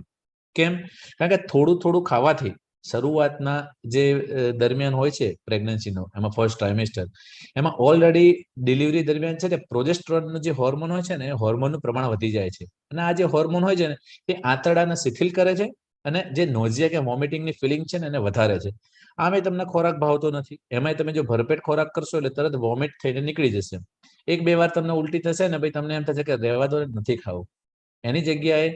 કેમ? કારણ કે થોડું ખાવાથી શરૂઆતના જે દરમિયાન હોય છે પ્રેગ્નન્સીનો, એમાં ફર્સ્ટ ટ્રાઇમેસ્ટર, એમાં ઓલરેડી ડિલિવરી દરમિયાન છે ને પ્રોજેસ્ટેરોનનો જે હોર્મોન હોય છે ને એ હોર્મોનનું પ્રમાણ વધી જાય છે અને આ જે હોર્મોન હોય છે ને એ આંતરડાને શિથિલ કરે છે અને જે નોઝિયા કે વોમિટિંગની ફિલિંગ છે ને એને વધારે છે. આમે તમને ખોરાક ભાવતો નથી, એમાંય તમે જો ભરપેટ ખોરાક કરશો એટલે તરત વોમિટ થઈને નીકળી જશે. 1-2 વાર તમને ઉલટી થશે ને ભાઈ તમને એમ થશે કે રહેવા દો, નથી ખાવું. એની જગ્યાએ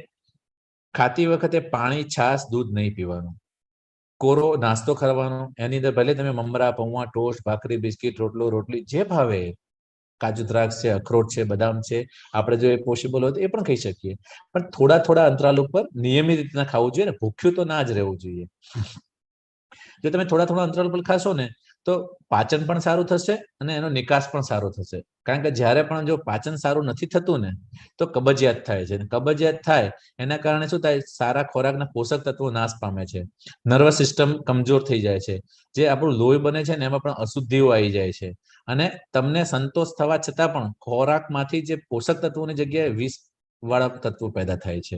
ખાતી વખતે પાણી, છાશ, દૂધ નહીં પીવાનું, કોરો નાસ્તો કરવાનો. એની અંદર ભલે તમે મમરા, પૌવા, ટોસ્ટ, ભાખરી, બિસ્કિટ, રોટલો, રોટલી જે ભાવે, કાજુ દ્રાક્ષ છે, અખરોટ છે, બદામ છે, આપણે જો એ પોસિબલ હોય તો એ પણ ખાઈ શકીએ, પણ થોડા અંતરાલ ઉપર નિયમિત રીતના ખાવું જોઈએ ને, ભૂખ્યું તો ના જ રહેવું જોઈએ. જો તમે થોડા અંતરાલ પર ખાશો ને તો પાચન પણ સારું થશે અને એનો નિકાસ પણ સારો થશે. કારણ કે જ્યારે પણ જો પાચન સારું નથી થતું ને તો કબજિયાત થાય છે. કબજિયાત થાય એના કારણે શું થાય? સારા ખોરાકના પોષક તત્વો નાશ પામે છે, નર્વસ સિસ્ટમ કમજોર થઈ જાય છે, જે આપણું લોહી બને છે ને એમાં પણ અશુદ્ધિઓ આવી જાય છે અને તમને સંતોષ થવા છતાં પણ ખોરાકમાંથી જે પોષક તત્વોની જગ્યાએ વિષ વાળા તત્વો પેદા થાય છે.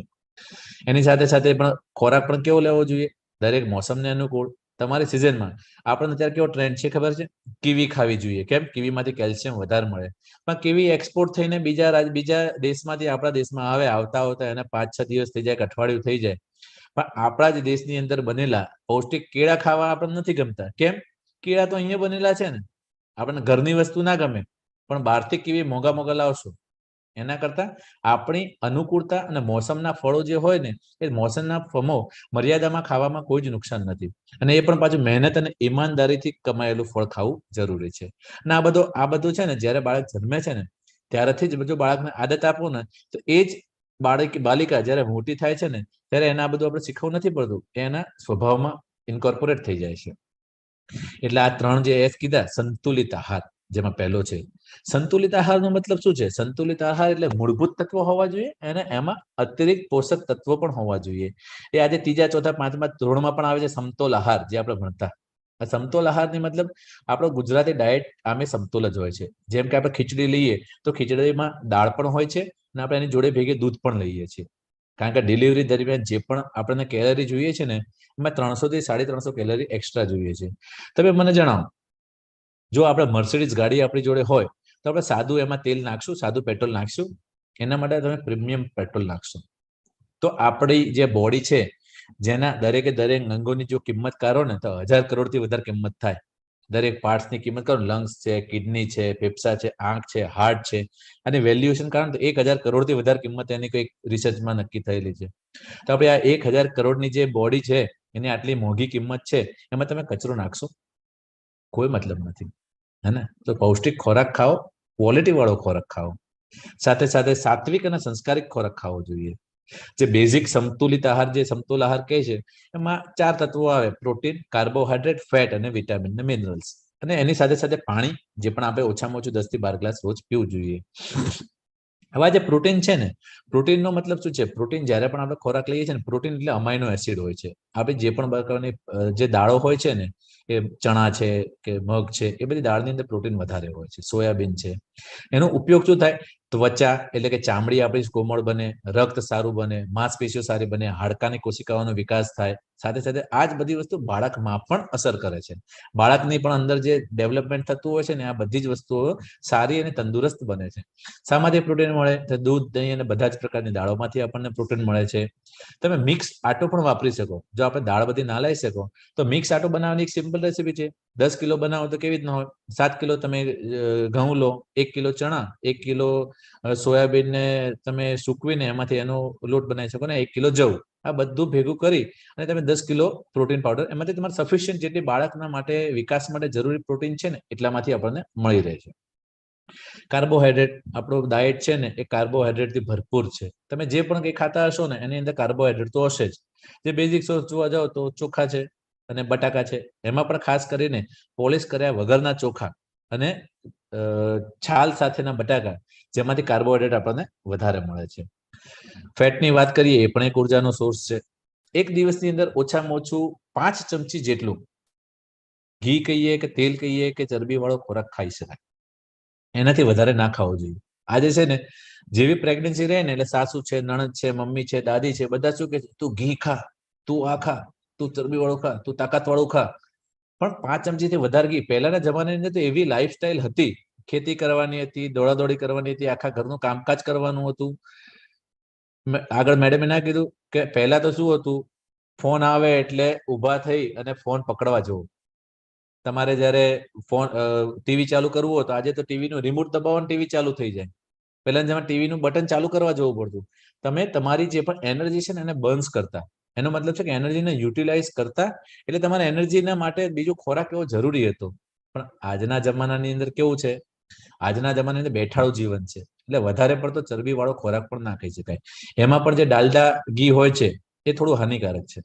એની સાથે પણ ખોરાક પણ કેવો લેવો જોઈએ? દરેક મોસમને અનુકૂળ. તમારી સિઝનમાં આપણને અત્યારે કેવો ટ્રેન્ડ છે ખબર છે? કીવી ખાવી જોઈએ. કેમ? કીવીમાંથી કેલ્શિયમ વધારે મળે. પણ કીવી એક્સપોર્ટ થઈને બીજા દેશમાંથી આપણા દેશમાં આવે, આવતા એને 5-6 દિવસ થઈ જાય, અઠવાડિયું થઈ જાય. પણ આપણા જ દેશની અંદર બનેલા પૌષ્ટિક કેળા ખાવા આપણને નથી ગમતા. કેમ? કેળા તો અહીંયા બનેલા છે ને, આપણને ઘરની વસ્તુ ના ગમે, પણ બહારથી કીવી મોંઘા લાવશો. એના કરતા આપણી અનુકૂળતા અને મોસમના ફળો જે હોય ને એ મોસમના ફળો મર્યાદામાં ખાવામાં કોઈ જ નુકસાન નથી અને એ પણ પાછું મહેનત અને ઈમાનદારીથી કમાયેલું ફળ ખાવું જરૂરી છે. અને આ બધું છે ને જ્યારે બાળક જન્મે છે ને ત્યારથી જ બધું બાળકને આદત આપો ને તો એ જ બાલિકા જ્યારે મોટી થાય છે ને ત્યારે એને આ બધું આપણે શીખવું નથી પડતું, એના સ્વભાવમાં ઇન્કોર્પોરેટ થઈ જાય છે. એટલે આ 3 જે એસ કીધા, સંતુલિત આહાર જેમાં પહેલો છે. સંતુલિત આહારનો મતલબ શું છે? સંતુલિત આહાર એટલે મૂળભૂત તત્વો હોવા જોઈએ અને એમાં અતિરિક્ત પોષક તત્વો પણ હોવા જોઈએ. એ આજે 3જા, 4થા, 5મા ધોરણમાં પણ આવે છે, સમતોલ આહાર જે આપણે ભણતા. આ સમતોલ આહારની મતલબ આપણો ગુજરાતી ડાયટ આમે સમતોલ જ હોય છે. જેમ કે આપણે ખીચડી લઈએ તો ખીચડીમાં દાળ પણ હોય છે અને આપણે એની જોડે ભેગે દૂધ પણ લઈએ છીએ. કારણ કે ડિલિવરી દરમિયાન જે પણ આપણને કેલરી જોઈએ છે ને એમાં 300 થી 350 કેલરી એક્સ્ટ્રા જોઈએ છે. તમે મને જણાવો, જો આપણે મર્સિડીઝ ગાડી આપણી જોડે હોય તો આપણે સાદું એમાં તેલ નાખશું, સાદું પેટ્રોલ નાખશું? એના માટે તમે પ્રીમિયમ પેટ્રોલ નાખશો. તો આપણી જે બોડી છે જેના દરેકે દરેક અંગોની જો કિંમત કરો ને તો 1000 કરોડથી વધારે કિંમત થાય. દરેક પાર્ટ્સની કિંમત કરો, લંગ્સ છે, કિડની છે, ફેફસા છે, આંખ છે, હાર્ટ છે, અને વેલ્યુએશન કારણ તો 1000 કરોડથી વધારે કિંમત એની કંઈક રિસર્ચમાં નક્કી થયેલી છે. તો આપણે આ 1000 કરોડની જે બોડી છે એની આટલી મોંઘી કિંમત છે, એમાં તમે કચરો નાખશો? કોઈ મતલબ નથી, હે ને? તો પૌષ્ટિક ખોરાક ખાઓ, ક્વોલિટી વાળો ખોરાક ખાઓ, સાથે સાથે સાત્વિક અને સંસ્કારિક ખોરાક ખાવો જોઈએ. જે બેઝિક સંતુલિત આહાર, જે સમતોલ આહાર કહે છે, એમાં 4 તત્વો આવે: પ્રોટીન, કાર્બોહાઈડ્રેટ, ફેટ અને વિટામિન અને મિનરલ્સ. અને એની સાથે સાથે પાણી, જે પણ આપણે ઓછામાં ઓછું 10 થી 12 ગ્લાસ રોજ પીવું જોઈએ. હવે જે પ્રોટીન છે ને, પ્રોટીનનો મતલબ શું છે? પ્રોટીન જ્યારે પણ આપણે ખોરાક લઈએ છીએ ને, પ્રોટીન એટલે અમાઇનો એસિડ હોય છે. આપણે જે પણ પ્રકારની જે દાળો હોય છે ને, એ ચણા છે કે મગ છે, એ બધી દાળની અંદર પ્રોટીન વધારે હોય છે. સોયાબીન છે, એનો ઉપયોગ શું થાય? ત્વચા એટલે કે ચામડી આપણી કોમળ બને, રક્ત સારું બને, માંસપેશીઓ સારી બને, હાડકાની કોશિકાઓનો વિકાસ થાય. સાથે સાથે આ જ બધી વસ્તુ બાળકમાં પણ અસર કરે છે. બાળકની પણ અંદર જે ડેવલપમેન્ટ થતું હોય છે ને, આ બધી જ વસ્તુઓ સારી અને તંદુરસ્ત બને છે. શામાંથી પ્રોટીન મળે? તો દૂધ, દહીં અને બધા જ પ્રકારની દાળોમાંથી આપણને પ્રોટીન મળે છે. તમે મિક્સ આટો પણ વાપરી શકો. જો આપણે દાળ બધી ના લઈ શકો તો મિક્સ આટો બનાવવાની એક સિમ્પલ રેસીપી છે. 10 કિલો બનાવો તો કેવી રીતના હોય? 7 કિલો તમે ઘઉં લો, 1 કિલો ચણા, 1 કિલો સોયાબીનને તમે સૂકવીને એમાંથી એનો લોટ બનાવી શકો ને, 1 કિલો જવ, આ બધું ભેગું કરી અને તમે 10 કિલો પ્રોટીન પાવડર, એમાંથી તમારે સફિશિયન્ટ જેટલી બાળકના માટે વિકાસ માટે જરૂરી પ્રોટીન છે ને એટલામાંથી આપણને મળી રહે છે. કાર્બોહાઈડ્રેટ, આપણો ડાયટ છે ને એ કાર્બોહાઈડ્રેટથી ભરપૂર છે. તમે જે પણ કંઈ ખાતા હશો ને એની અંદર કાર્બોહાઈડ્રેટ તો હશે જ. જે બેઝિક સોર્સ જોવા જાઓ તો ચોખા છે અને બટાકા છે. એમાં પણ ખાસ કરીને પોલિશ કર્યા વગરના ચોખા અને છાલ સાથેના બટાકા, જેમાંથી કાર્બોહાઈડ્રેટ આપણને વધારે મળે છે. ફેટની વાત કરીએ, એ પણ એક ઉર્જાનો સોર્સ છે. એક દિવસની અંદર ઓછામાં ઓછું 5 ચમચી જેટલું ઘી કહીએ કે તેલ કહીએ કે ચરબી વાળો ખોરાક ખાઈ શકાય. એનાથી વધારે ના ખાવો જોઈએ. આજે છે ને, જેવી પ્રેગ્નન્સી રહે ને એટલે સાસુ છે, નણંદ છે, મમ્મી છે, દાદી છે, બધા શું કે, તું ઘી ખા, તું આ ખા, તું ચરબી વાળું ખા, તું તાકાત વાળું ખા. પણ 5 ચમચીથી વધારે ઘી. પહેલાના જમાનાની અંદર તો એવી લાઈફસ્ટાઈલ હતી, ખેતી કરવાની હતી, દોડાદોડી કરવાની હતી, આખા ઘરનું કામકાજ કરવાનું હતું. આગળ મેડમે ના કીધું કે પહેલા તો શું હતું? ફોન આવે એટલે ઊભા થઈ અને ફોન પકડવા જવું. તમારે જયારે ફોન ટીવી ચાલુ કરવું હોય તો આજે તો ટીવીનું રિમોટ દબાવો ને ટીવી ચાલુ થઈ જાય. પહેલાના જમાનામાં ટીવીનું બટન ચાલુ કરવા જવું પડતું. તમે તમારી જે પણ એનર્જી છે ને એને બર્ન્સ કરતા. એનો મતલબ છે કે એનર્જીને યુટિલાઇઝ કરતા. એટલે તમારા એનર્જીના માટે બીજો ખોરાક એવો જરૂરી હતો. પણ આજના જમાનાની અંદર કેવું છે? આજના જમાનાની અંદર બેઠાડું જીવન છે. એટલે વધારે પડતો ચરબી વાળો ખોરાક પણ ના ખાઈ શકાય. એમાં પણ જે ડાલડા ઘી હોય છે એ થોડું હાનિકારક છે.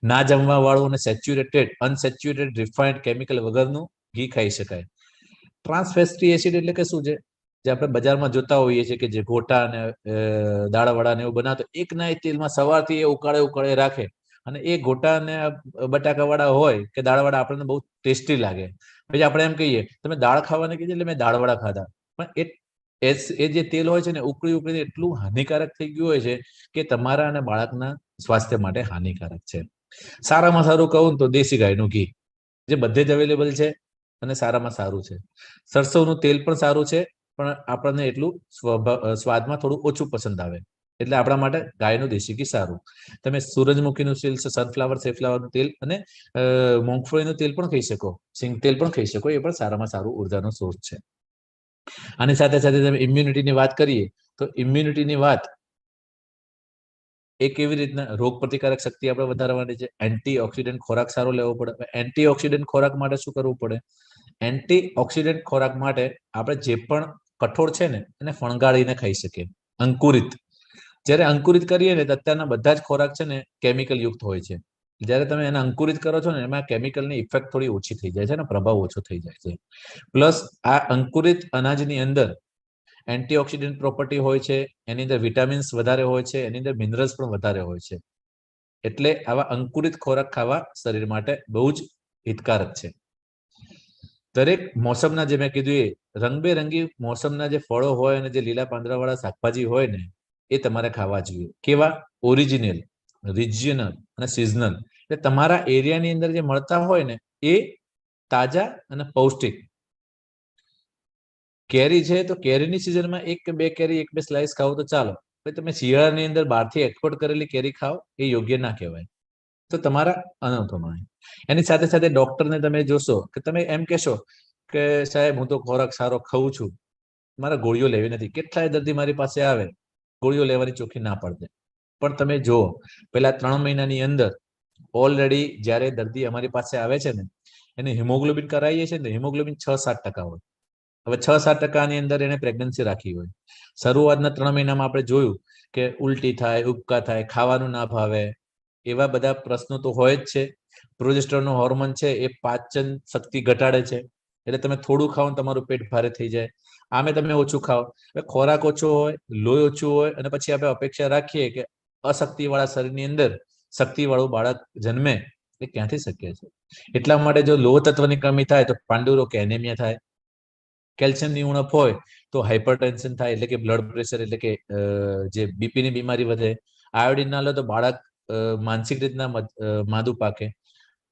ના જમવા વાળું અને સેચ્યુરેટેડ, અનસેચ્યુરેટેડ, રિફાઇન્ડ, કેમિકલ વગરનું ઘી ખાઈ શકાય. ટ્રાન્સફેટી એસિડ એટલે કે શું છે? જે આપણે બજારમાં જોતા હોઈએ છીએ કે જે ગોટા અને દાળવડા ને એવું બનાવતો, એક ના એક તેલમાં સવારથી એ ઉકાળે રાખે અને એ ગોટા અને બટાકા વાળા હોય કે દાળવાળા આપણને બહુ ટેસ્ટી લાગે. પછી આપણે એમ કહીએ, તમે દાળ ખાવાની કીધી એટલે મેં દાળવડા ખાધા. પણ એ જે તેલ હોય છે ને, ઉકળીને એટલું હાનિકારક થઈ ગયું હોય છે કે તમારા અને બાળકના સ્વાસ્થ્ય માટે હાનિકારક છે. સારામાં સારું કહું તો દેશી ગાયનું ઘી, જે બધે જ અવેલેબલ છે અને સારામાં સારું છે. સરસવનું તેલ પણ સારું છે, પણ આપણને એટલું સ્વાદમાં થોડું ઓછું પસંદ આવે. એટલે આપણા માટે ગાયનું દેશી ઘી સારું. તમે સૂરજમુખીનું તેલ, સનફ્લાવર, સેફ્લાવરનું તેલ અને મૂંગફળીનું તેલ પણ ખાઈ શકો, સિંગ તેલ પણ ખાઈ શકો. એ પણ સારામાં સારું ઉર્જાનો સોર્સ છે. આની સાથે સાથે તમે ઇમ્યુનિટીની વાત કરીએ તો ઇમ્યુનિટીની વાત એ કેવી રીતના? રોગ પ્રતિકારક શક્તિ આપણે વધારવાની છે. એન્ટીઓક્સિડન્ટ ખોરાક સારો લેવો પડે. એન્ટીઓક્સિડન્ટ ખોરાક માટે શું કરવું પડે? એન્ટીઓક્સિડન્ટ ખોરાક માટે આપણે જે પણ કઠોળ છે ને એને ફણગાળીને ખાઈ શકીએ, અંકુરિત. જ્યારે અંકુરિત કરીએ ને તો અત્યારના બધા જ ખોરાક છે ને કેમિકલ યુક્ત હોય છે. જ્યારે તમે એને અંકુરિત કરો છો ને એમાં કેમિકલની ઇફેક્ટ થોડી ઓછી થઈ જાય છે ને પ્રભાવ ઓછો થઈ જાય છે. પ્લસ આ અંકુરિત અનાજની અંદર એન્ટીઓક્સિડન્ટ પ્રોપર્ટી હોય છે, એની અંદર વિટામિન્સ વધારે હોય છે, એની અંદર મિનરલ્સ પણ વધારે હોય છે. એટલે આવા અંકુરિત ખોરાક ખાવા શરીર માટે બહુ જ હિતકારક છે. દરેક મોસમના જે મેં કીધું એ રંગબેરંગી મોસમના જે ફળો હોય અને જે લીલા પાંદડાવાળા શાકભાજી હોય ને એ તમારે ખાવા જોઈએ. કેવા? ઓરિજિનલ, રિજિયનલ અને સિઝનલ. એટલે તમારા એરિયાની અંદર જે મળતા હોય ને એ તાજા અને પૌષ્ટિક. કેરી છે તો કેરીની સિઝનમાં એક કે બે કેરી, એક બે સ્લાઇસ ખાવ તો ચાલો. તમે શિયાળાની અંદર બહારથી એક્સપોર્ટ કરેલી કેરી ખાઓ એ યોગ્ય ના કહેવાય. તો તમારા અનુભવમાં એની સાથે સાથે ડોક્ટરને તમે જોશો કે તમે એમ કહેશો કે સાહેબ હું તો ખોરાક સારો ખાઉં છું, મારે ગોળીઓ લેવી નથી. કેટલાય દર્દી મારી પાસે આવે, ગોળીઓ લેવાની ચોખ્ખી ના પડે. પણ તમે જુઓ, પેલા 3 મહિનાની અંદર ઓલરેડી જ્યારે દર્દી અમારી પાસે આવે છે ને એને હિમોગ્લોબિન કરાવીએ છીએ ને, હિમોગ્લોબિન 6-7% હોય. હવે 6-7% અંદર એને પ્રેગ્નન્સી રાખી હોય. શરૂઆતના 3 મહિનામાં આપણે જોયું કે ઉલટી થાય, ઉબકા થાય, ખાવાનું ના ભાવે, એવા બધા પ્રશ્નો તો હોય જ છે. પ્રોજેસ્ટેરોન હોર્મોન છે એ પાચન શક્તિ ઘટાડે છે, એટલે તમે થોડું ખાઓ તમારું પેટ ભારે થઈ જાય. આમે તમે ઓછું ખાઓ, ખોરાક ઓછો હોય, લોહી ઓછું હોય અને પછી આપણે અપેક્ષા રાખીએ કે અશક્તિવાળા શરીરની અંદર શક્તિવાળું બાળક જન્મે, એ ક્યાંથી શક્ય છે? એટલા માટે જો લોહ તત્વની કમી થાય તો પાંડુરોગ કે એનેમિયા થાય. કેલ્શિયમની ઉણપ હોય તો હાઇપરટેન્શન થાય, એટલે કે બ્લડ પ્રેશર, એટલે કે જે બીપીની બીમારી વધે. આયોડિન ના લો તો બાળક માનસિક રીતના માદું પાકે.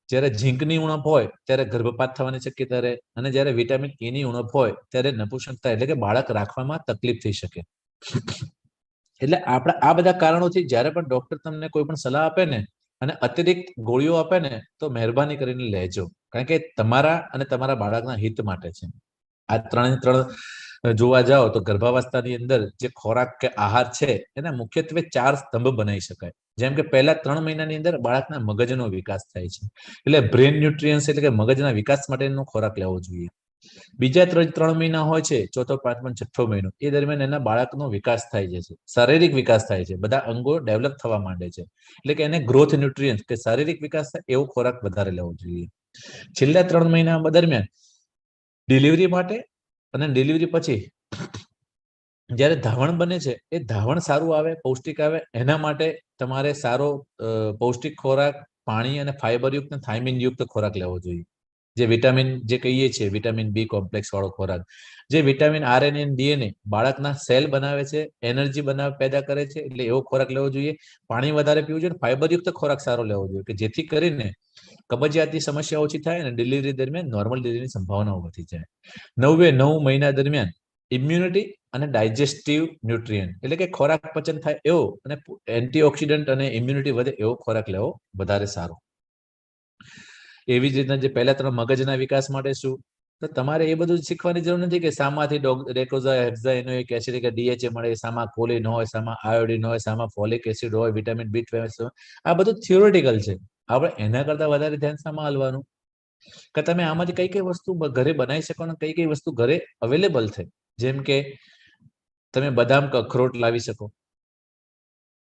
જ્યારે ઝીંકની ઉણપ હોય ત્યારે ગર્ભપાત થવાની શક્યતા રહે, અને જ્યારે વિટામિન એ ની ઉણપ હોય ત્યારે નપુંસકતા, એટલે કે બાળક રાખવામાં તકલીફ થઈ શકે. એટલે આપણા આ બધા કારણોથી જ્યારે પણ ડોક્ટર તમને કોઈ પણ સલાહ આપે ને અને અતિરિક્ત ગોળીઓ આપે ને તો મહેરબાની કરીને લેજો, કારણ કે તમારા અને તમારા બાળકના હિત માટે છે. આ 3 જોવા જાઓ તો ગર્ભાવસ્થાની અંદર જે ખોરાક કે આહાર છે એના મુખ્યત્વે 4 સ્તંભ બનાવી શકાય. જેમ કે પહેલા 3 મહિનાની અંદર બાળકના મગજનો વિકાસ થાય છે, એટલે બ્રેન ન્યુટ્રિયન્સ, એટલે કે મગજના વિકાસ માટેનો ખોરાક લેવો જોઈએ. બીજા 3 મહિના હોય છે, ચોથો, પાંચમો, છઠ્ઠો મહિનો, એ દરમિયાન એના બાળકનો વિકાસ થાય છે, શારીરિક વિકાસ થાય છે, બધા અંગો ડેવલપ થવા માંડે છે, એટલે કે એને ગ્રોથ ન્યુટ્રિયન્સ કે શારીરિક વિકાસ થાય એવો ખોરાક વધારે લેવો જોઈએ. છેલ્લા 3 મહિના દરમિયાન ડિલિવરી માટે અને ડિલિવરી પછી જ્યારે ધાવણ બને છે એ ધાવણ સારું આવે, પૌષ્ટિક આવે, એના માટે તમારે સારો પૌષ્ટિક ખોરાક, પાણી અને ફાઈબરયુક્ત અને થાઇમિનયુક્ત ખોરાક લેવો જોઈએ. જે વિટામિન જે કહીએ છીએ વિટામિન બી કોમ્પ્લેક્સ વાળો ખોરાક, જે વિટામિન આરએનએ અને ડીએનએ બાળકના સેલ બનાવે છે, એનર્જી પેદા કરે છે, એટલે એવો ખોરાક લેવો જોઈએ. પાણી વધારે પીવું જોઈએ, ફાઈબરયુક્ત ખોરાક સારો લેવો જોઈએ કે જેથી કરીને કબજિયાતની સમસ્યા ઓછી થાય અને ડિલિવરી દરમિયાન નોર્મલ ડિલિવરીની સંભાવનાઓ વધી જાય. 9 મહિના દરમિયાન ઇમ્યુનિટી અને ડાયજેસ્ટિવ ન્યુટ્રિયન્ટ, એટલે કે ખોરાક પચન થાય એવો અને એન્ટીઓક્સિડન્ટ અને ઇમ્યુનિટી વધે એવો ખોરાક લેવો વધારે સારો. એવી જ રીતના જે પહેલા 3 મગજના વિકાસ માટે શું, તો તમારે એ બધું શીખવાની જરૂર નથી કે શામાંથી ડેકોઝા, હેક્સાઇનોઇક એસિડ કે ડીએચએ મળે, શામાં કોલિન હોય, શામાં આયોડિન હોય, શામાં ફોલિક એસિડ હોય, વિટામિન B12, આ બધું થિયોરિટિકલ છે. આપણે એના કરતા વધારે ધ્યાન શામાં આલવાનું કે તમે આમાંથી કઈ કઈ વસ્તુ ઘરે બનાવી શકો અને કઈ કઈ વસ્તુ ઘરે અવેલેબલ છે. જેમ કે તમે બદામ કે અખરોટ લાવી શકો.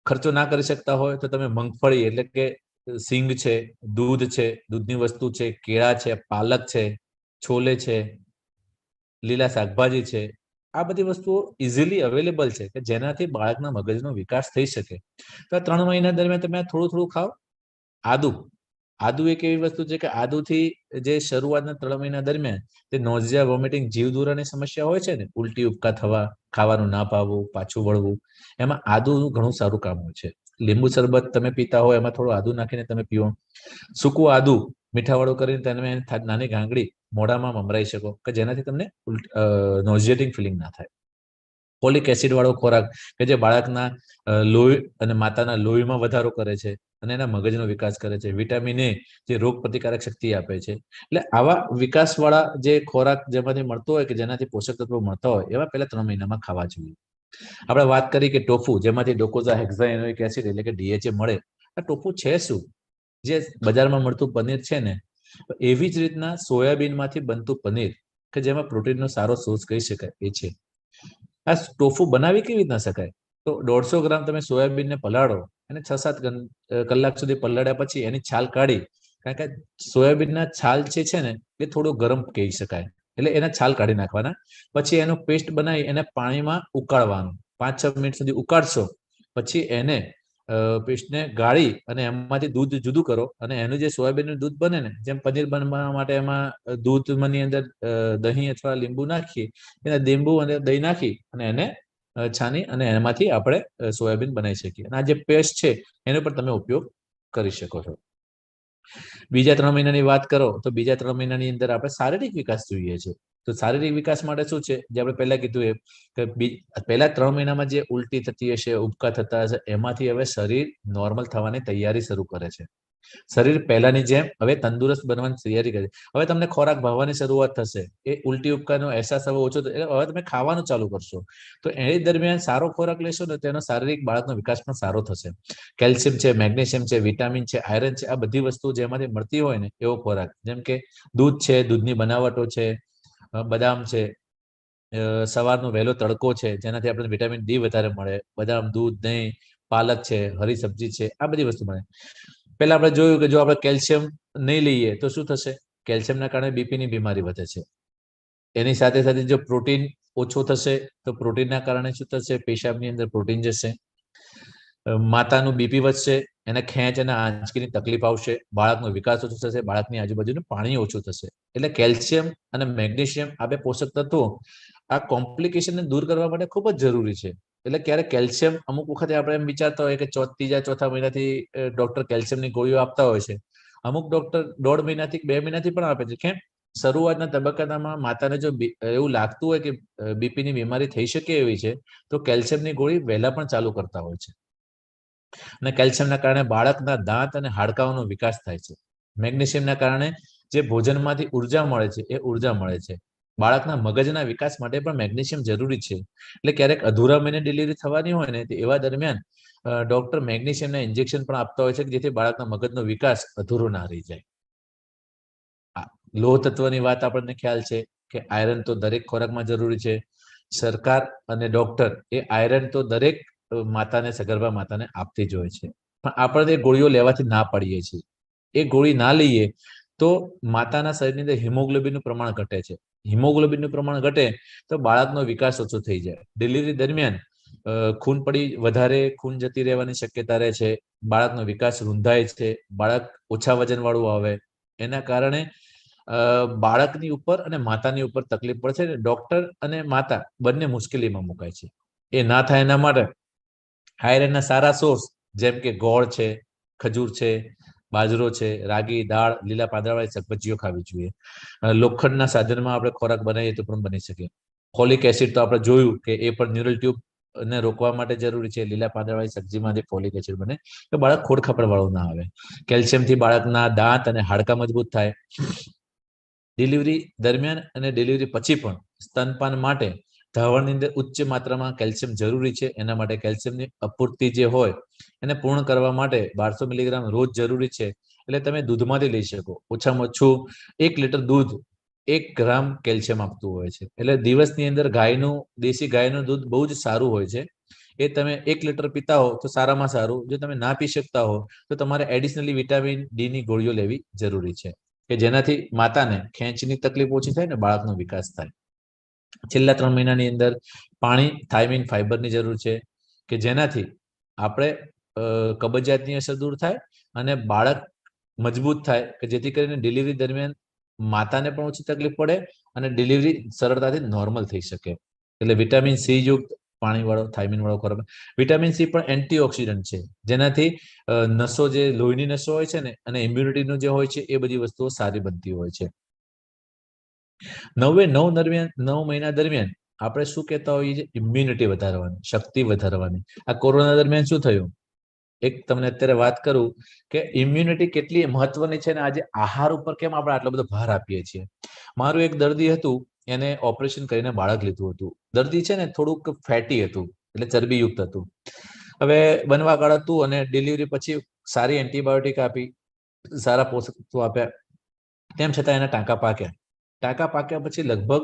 ખર્ચો ના કરી શકતા હોય તો તમે મગફળી, એટલે કે સિંગ છે, દૂધ છે, દૂધની વસ્તુ છે, કેળા છે, પાલક છે, છોલે છે, લીલા શાકભાજી છે, આ બધી વસ્તુઓ ઇઝીલી અવેલેબલ છે કે જેનાથી બાળકના મગજનો વિકાસ થઈ શકે. તો 3 મહિના દરમિયાન તમે થોડું થોડું ખાઓ. આદુ એક એવી વસ્તુ છે કે આદુથી જે શરૂઆતના 3 મહિના દરમિયાન તે નોઝિયા, વોમિટિંગ, જીવદુરાની સમસ્યા હોય છે ને, ઉલટી, ઉપકા થવા, ખાવાનું ના ભાવવું, પાછું વળવું, એમાં આદુનું ઘણું સારું કામ હોય છે. લીંબુ શરબત તમે પીતા હોય એમાં થોડું આદુ નાખીને તમે પીવો. સૂકું આદુ મીઠાવાળું કરીને તમે નાની ગાંગડી મોઢામાં મમરાઈ શકો કે જેનાથી તમને નોઝિયેટિંગ ફિલિંગ ના થાય. ફોલિક એસિડ વાળો ખોરાક કે જે બાળકના લોહી અને માતાના લોહીમાં વધારો કરે છે અને એના મગજનો વિકાસ કરે છે. વિટામિન એ જે રોગ પ્રતિકારક શક્તિ આપે છે. એટલે આવા વિકાસવાળા જે ખોરાક જેમાંથી મળતો હોય કે જેનાથી પોષક તત્વો મળતા હોય એવા પહેલા 3 મહિનામાં ખાવા જોઈએ. આપણે વાત કરી કે ટોફુ, જેમાંથી ડોકોઝા, હેક્સાઇનોઇક એસિડ એટલે કે ડીએચએ મળે. આ ટોફુ છે શું? જે બજારમાં મળતું પનીર છે ને, એવી જ રીતના સોયાબીનમાંથી બનતું પનીર કે જેમાં પ્રોટીનનો સારો સોર્સ કહી શકાય એ છે. આ ટોફુ બનાવી કેવી રીતના શકાય? તો 150 ગ્રામ તમે સોયાબીનને પલાળો અને 6-7 કલાક સુધી પલાળ્યા પછી એની છાલ કાઢી, કારણ કે સોયાબીનના છાલ છે ને એ થોડું ગરમ કહી શકાય, એટલે એના છાલ કાઢી નાખવાના. પછી એનો પેસ્ટ બનાવી એને પાણીમાં ઉકાળવાનું, 5-6 મિનિટ સુધી ઉકાળશો. પછી એને પેસ્ટને ગાળી અને એમાંથી દૂધ જુદું કરો અને એનું જે સોયાબીનનું દૂધ બને ને, જેમ પનીર બનાવવા માટે એમાં દૂધની અંદર દહીં અથવા લીંબુ નાખીએ, એના લીંબુ અને દહીં નાખી અને એને છાની અને એમાંથી આપણે સોયાબીન બનાવી શકીએ. અને આ જે પેસ્ટ છે એનો પણ તમે ઉપયોગ કરી શકો છો. બીજા 3 મહિનાની વાત કરો તો બીજા 3 મહિનાની અંદર આપણે શારીરિક વિકાસ જોઈએ છે. તો શારીરિક વિકાસ માટે શું છે, જે આપણે પહેલા કીધું એ કે પહેલા 3 મહિનામાં જે ઉલટી થતી હશે, ઉબકા થતા હશે, એમાંથી હવે શરીર નોર્મલ થવાની તૈયારી શરૂ કરે છે. શરીર પહેલાની જેમ હવે તંદુરસ્ત બનવાની તૈયારી કરે છે. હવે તમને ખોરાક ભાવવાની શરૂઆત થશે, એ ઉલટી ઉબકાનો અહેસાસ હવે ઓછો થશે, હવે તમે ખાવાનું ચાલુ કરશો. તો એ દરમિયાન સારો ખોરાક લેશો ને તેનો શારીરિક બાળકનો વિકાસ પણ સારો થશે. કેલ્શિયમ છે, મેગ્નેશિયમ છે, વિટામિન છે, આયરન છે, આ બધી વસ્તુઓ જેમાંથી મળતી હોય ને એવો ખોરાક, જેમ કે દૂધ છે, દૂધની બનાવટો છે, બદામ છે, સવારનો વહેલો તડકો છે જેનાથી આપણને વિટામિન ડી વધારે મળે, બદામ, દૂધ, દહીં, પાલક છે, હરી સબ્જી છે, આ બધી વસ્તુ મળે. પહેલા આપણે જોયું કે જો આપણે કેલ્શિયમ નહીં લઈએ તો શું થશે, કેલ્શિયમના કારણે બીપીની બીમારી વધે છે. એની સાથે સાથે જો પ્રોટીન ઓછો થશે તો પ્રોટીનના કારણે શું થશે, પેશાબની અંદર પ્રોટીન જશે, માતાનું બીપી વધશે, એને ખેંચ અને આંચકીની તકલીફ આવશે, બાળકનો વિકાસ ઓછો થશે, બાળકની આજુબાજુનું પાણી ઓછું થશે. એટલે કેલ્શિયમ અને મેગ્નેશિયમ આ બે પોષક તત્વો આ કોમ્પ્લિકેશનને દૂર કરવા માટે ખૂબ જ જરૂરી છે. એટલે ક્યારેક કેલ્શિયમ અમુક વખતે આપણે એમ વિચારતા હોય કે ત્રીજા ચોથા મહિનાથી ડોક્ટર કેલ્શિયમની ગોળીઓ આપતા હોય છે. અમુક ડોક્ટર 1.5 મહિનાથી 2 મહિનાથી પણ આપે છે. કેમ? શરૂઆતના તબક્કામાં માતાને જો એવું લાગતું હોય કે બીપીની બીમારી થઈ શકે એવી છે તો કેલ્શિયમની ગોળી વહેલા પણ ચાલુ કરતા હોય છે. અને કેલ્શિયમના કારણે બાળકના દાંત અને હાડકાઓનો વિકાસ થાય છે. મેગ્નેશિયમના કારણે જે ભોજનમાંથી ઉર્જા મળે છે એ ઉર્જા મળે છે. બાળકના મગજના વિકાસ માટે પણ મેગ્નેશિયમ જરૂરી છે. એટલે ક્યારેક અધૂરા મહિને ડિલિવરી થવાની હોય ને તો એવા દરમિયાન ડોક્ટર મેગ્નેશિયમના ઇન્જેક્શન પણ આપતા હોય છે કે જેથી બાળકના મગજનો વિકાસ અધૂરો ના રહી જાય. લોહ તત્વની વાત આપણને ખ્યાલ છે કે આયરન તો દરેક ખોરાકમાં જરૂરી છે. સરકાર અને ડોક્ટર એ આયરન તો દરેક માતાને, સગર્ભા માતાને આપતી જ હોય છે. પણ આપણે એ ગોળીઓ લેવાથી ના પાડીએ છીએ. એ ગોળી ના લઈએ તો માતાના શરીરની અંદર હિમોગ્લોબિનનું પ્રમાણ ઘટે છે. હિમોગ્લોબિનનું પ્રમાણ ઘટે તો બાળકનો વિકાસ ઓછો થઈ જાય. ડિલિવરી દરમિયાન ખૂન પડી વધારે ખૂન જતી રહેવાની શક્યતા રહે છે. બાળકનો વિકાસ રૂંધાય છે. બાળક ઓછા વજન વાળું આવે. એના કારણે બાળકની ઉપર અને માતાની ઉપર તકલીફ પડે છે. ડોક્ટર અને માતા બંને મુશ્કેલીમાં મુકાય છે. એ ના થાય એના માટે આયરનના સારા સોર્સ જેમ કે ગોળ છે, ખજૂર છે, બાજરો છે, રાગી, દાળ, લીલા પાંદડાવાળી શાકભાજીઓ ખાવી જોઈએ. લોખંડના સાધનમાં આપણે ખોરાક બનાવીએ તો પણ બની શકે. ફોલિક એસિડ તો આપણે જોયું કે એ પણ ન્યુરલ ટ્યુબ ને રોકવા માટે જરૂરી છે. લીલા પાંદડાવાળી સબ્જીમાંથી ફોલિક એસિડ બને તો બાળક ખોડખાપણ વાળું ના આવે. કેલ્શિયમથી બાળકના દાંત અને હાડકા મજબૂત થાય. ડિલિવરી દરમિયાન અને ડિલિવરી પછી પણ સ્તનપાન માટે ધાવણની અંદર ઉચ્ચ માત્રામાં કેલ્શિયમ જરૂરી છે. એના માટે કેલ્શિયમની અપૂર્તિ જે હોય એને પૂર્ણ કરવા માટે 1200 મિલીગ્રામ રોજ જરૂરી છે. એટલે તમે દૂધમાંથી લઈ શકો. ઓછામાં ઓછું 1 લીટર દૂધ 1 ગ્રામ કેલ્શિયમ આપતું હોય છે. એટલે દિવસની અંદર દેશી ગાયનું દૂધ બહુ જ સારું હોય છે. એ તમે 1 લીટર પીતા હો તો સારામાં સારું. જો તમે ના પી શકતા હો તો તમારે એડિશનલી વિટામિન ડી ની ગોળીઓ લેવી જરૂરી છે કે જેનાથી માતાને ખેંચની તકલીફ ઓછી થાય ને બાળકનો વિકાસ થાય. છેલ્લા 3 મહિનાની અંદર પાણી, થાઇમિન, ફાઈબરની જરૂર છે કે જેનાથી આપણે કબજિયાતની અસર દૂર થાય અને બાળક મજબૂત થાય કે જેથી કરીને ડિલિવરી દરમિયાન માતાને પણ ઓછી તકલીફ પડે અને ડિલિવરી સરળતાથી નોર્મલ થઈ શકે. એટલે વિટામિન સી યુક્ત પાણીવાળો, થાઇમિનવાળો ખોરાક. વિટામિન સી પણ એન્ટીઓક્સિડન્ટ છે જેનાથી નસો જે લોહીની નસો હોય છે ને અને ઇમ્યુનિટીનું જે હોય છે એ બધી વસ્તુઓ સારી બનતી હોય છે. 9 મહિના દરમિયાન આપણે શું કહેતા હોઈએ છીએ, ઇમ્યુનિટી વધારવાની, શક્તિ વધારવાની. આ કોરોના દરમિયાન શું થયું, એક તમને અત્યારે વાત કરું કે ઇમ્યુનિટી કેટલી મહત્વની છે ને આજે આહાર ઉપર કેમ આપણે આટલો બધો ભાર આપીએ છીએ. મારું એક દર્દી હતું, એને ઓપરેશન કરીને બાળક લીધું હતું. દર્દી છે ને થોડુંક ફેટી હતું, એટલે ચરબીયુક્ત હતું. હવે બનવાકાળ હતું અને ડિલિવરી પછી સારી એન્ટીબાયોટિક આપી, સારા પોષક તત્વો આપ્યા, તેમ છતાં એના ટાંકા પાક્યા. ટાંકા પાક્યા પછી લગભગ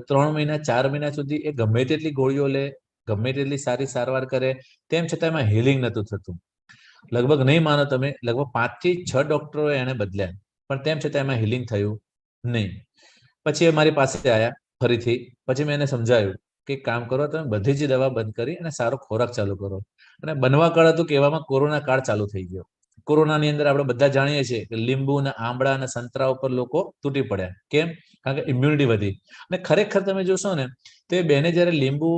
3 મહિના 4 મહિના સુધી એ ગમે તેટલી ગોળીઓ લે, ગમે તેટલી સારી સારવાર કરે, તેમ છતાં એમાં હિલિંગ નહોતું થતું. લગભગ નહીં માનો તમે, લગભગ 5 થી 6 ડોક્ટરોએ એને બદલ્યા, પણ તેમ છતાં એમાં હિલિંગ થયું નહીં. પછી એ મારી પાસે આવ્યા ફરીથી. પછી મેં એને સમજાવ્યું કે એક કામ કરો, તમે બધી જ દવા બંધ કરી અને સારો ખોરાક ચાલુ કરો. અને બનવા કાળ હતું કે એવામાં કોરોના કાળ ચાલુ થઈ ગયો. કોરોનાની અંદર આપણે બધા જાણીએ છીએ કે લીંબુ અને આંબળા અને સંતરા ઉપર લોકો તૂટી પડ્યા. કેમ? કારણ કે ઇમ્યુનિટી વધી. અને ખરેખર તમે જોશો ને તો એ બેને જ્યારે લીંબુ,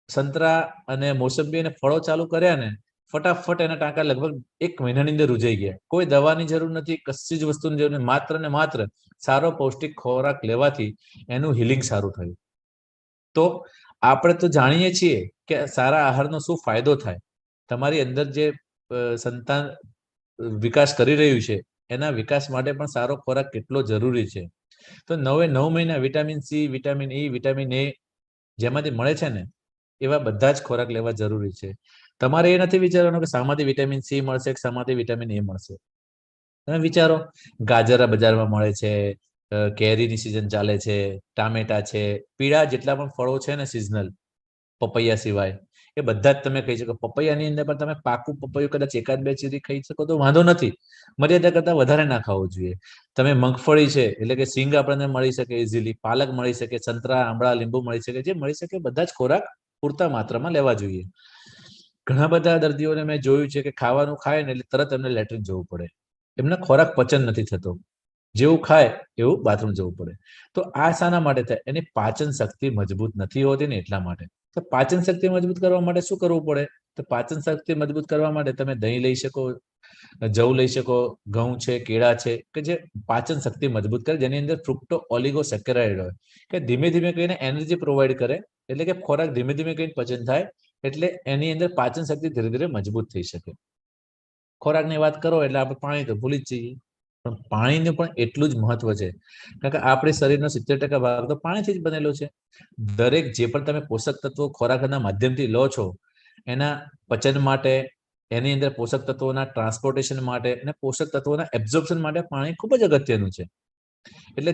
સંતરા અને મોસંબી અને ફળો ચાલુ કર્યા ને, ફટાફટ એના ટાંકા લગભગ 1 મહિનાની અંદર રૂજાઈ ગયા. કોઈ દવાની જરૂર નથી, કશી જ વસ્તુની જરૂર નથી. માત્ર ને માત્ર સારો પૌષ્ટિક ખોરાક લેવાથી એનું હિલિંગ સારું થયું. તો આપણે તો જાણીએ છીએ કે સારા આહારનો શું ફાયદો થાય. તમારી અંદર જે સંતાન વિકાસ કરી રહ્યું છે એના વિકાસ માટે પણ સારો ખોરાક કેટલો જરૂરી છે. તો 9 મહિના vitamin C, vitamin E, vitamin A જેમાંથી મળે છે ને એવા બધા જ ખોરાક લેવા જરૂરી છે. તમારે એ નથી વિચારવાનું કે શામાંથી વિટામિન સી મળશે કે શામાંથી વિટામિન એ મળશે. તમે વિચારો, ગાજર બજારમાં મળે છે, કેરીની સિઝન ચાલે છે, ટામેટા છે, પીળા જેટલા પણ ફળો છે ને સિઝનલ, પપૈયા સિવાય, એ બધા જ તમે કહી શકો. પપૈયાની અંદર પણ તમે પાકું પપૈયું કદાચ 1-2 ચીરી ખાઈ શકો તો વાંધો નથી, મર્યાદા કરતા વધારે ના ખાવું જોઈએ. તમે મગફળી છે એટલે કે સિંગ આપણને મળી શકે ઇઝીલી, પાલક મળી શકે, સંતરા, આંબળા, લીંબુ મળી શકે, જે મળી શકે બધા જ ખોરાક પૂરતા માત્રામાં લેવા જોઈએ. ઘણા બધા દર્દીઓને મેં જોયું છે કે ખાવાનું ખાય ને એટલે તરત એમને લેટ્રિન જવું પડે, એમને ખોરાક પચન નથી થતો, જેવું ખાય એવું બાથરૂમ જવું પડે. તો આ શાના માટે થાય? એની પાચન શક્તિ મજબૂત નથી હોતી ને એટલા માટે. તો પાચન શક્તિ મજબૂત કરવા માટે શું કરવું પડે? તો પાચન શક્તિ મજબૂત કરવા માટે તમે દહીં લઈ શકો, જવ લઈ શકો, ઘઉં છે, કેળા છે, કે જે પાચન શક્તિ મજબૂત કરે, જેની અંદર ફ્રુક્ટો ઓલિગોસેકેરાઇડ હોય, કે ધીમે ધીમે કહીને એનર્જી પ્રોવાઈડ કરે, એટલે કે ખોરાક ધીમે ધીમે કહીને પચન થાય, એટલે એની અંદર પાચન શક્તિ ધીરે ધીરે મજબૂત થઈ શકે. ખોરાકની વાત કરો એટલે આપણે પાણી તો ભૂલી જ જઈએ, પણ પાણીનું પણ એટલું જ મહત્વ છે, કારણ કે આપણી શરીરનો 70% ભાગ તો પાણીથી જ બનેલો છે. દરેક જે પણ તમે પોષક તત્વો ખોરાકના માધ્યમથી લો છો એના પચન માટે, એની અંદર પોષક તત્વોના ટ્રાન્સપોર્ટેશન માટે અને પોષક તત્વોના એબ્ઝોર્પ્શન માટે પાણી ખૂબ જ અગત્યનું છે. એટલે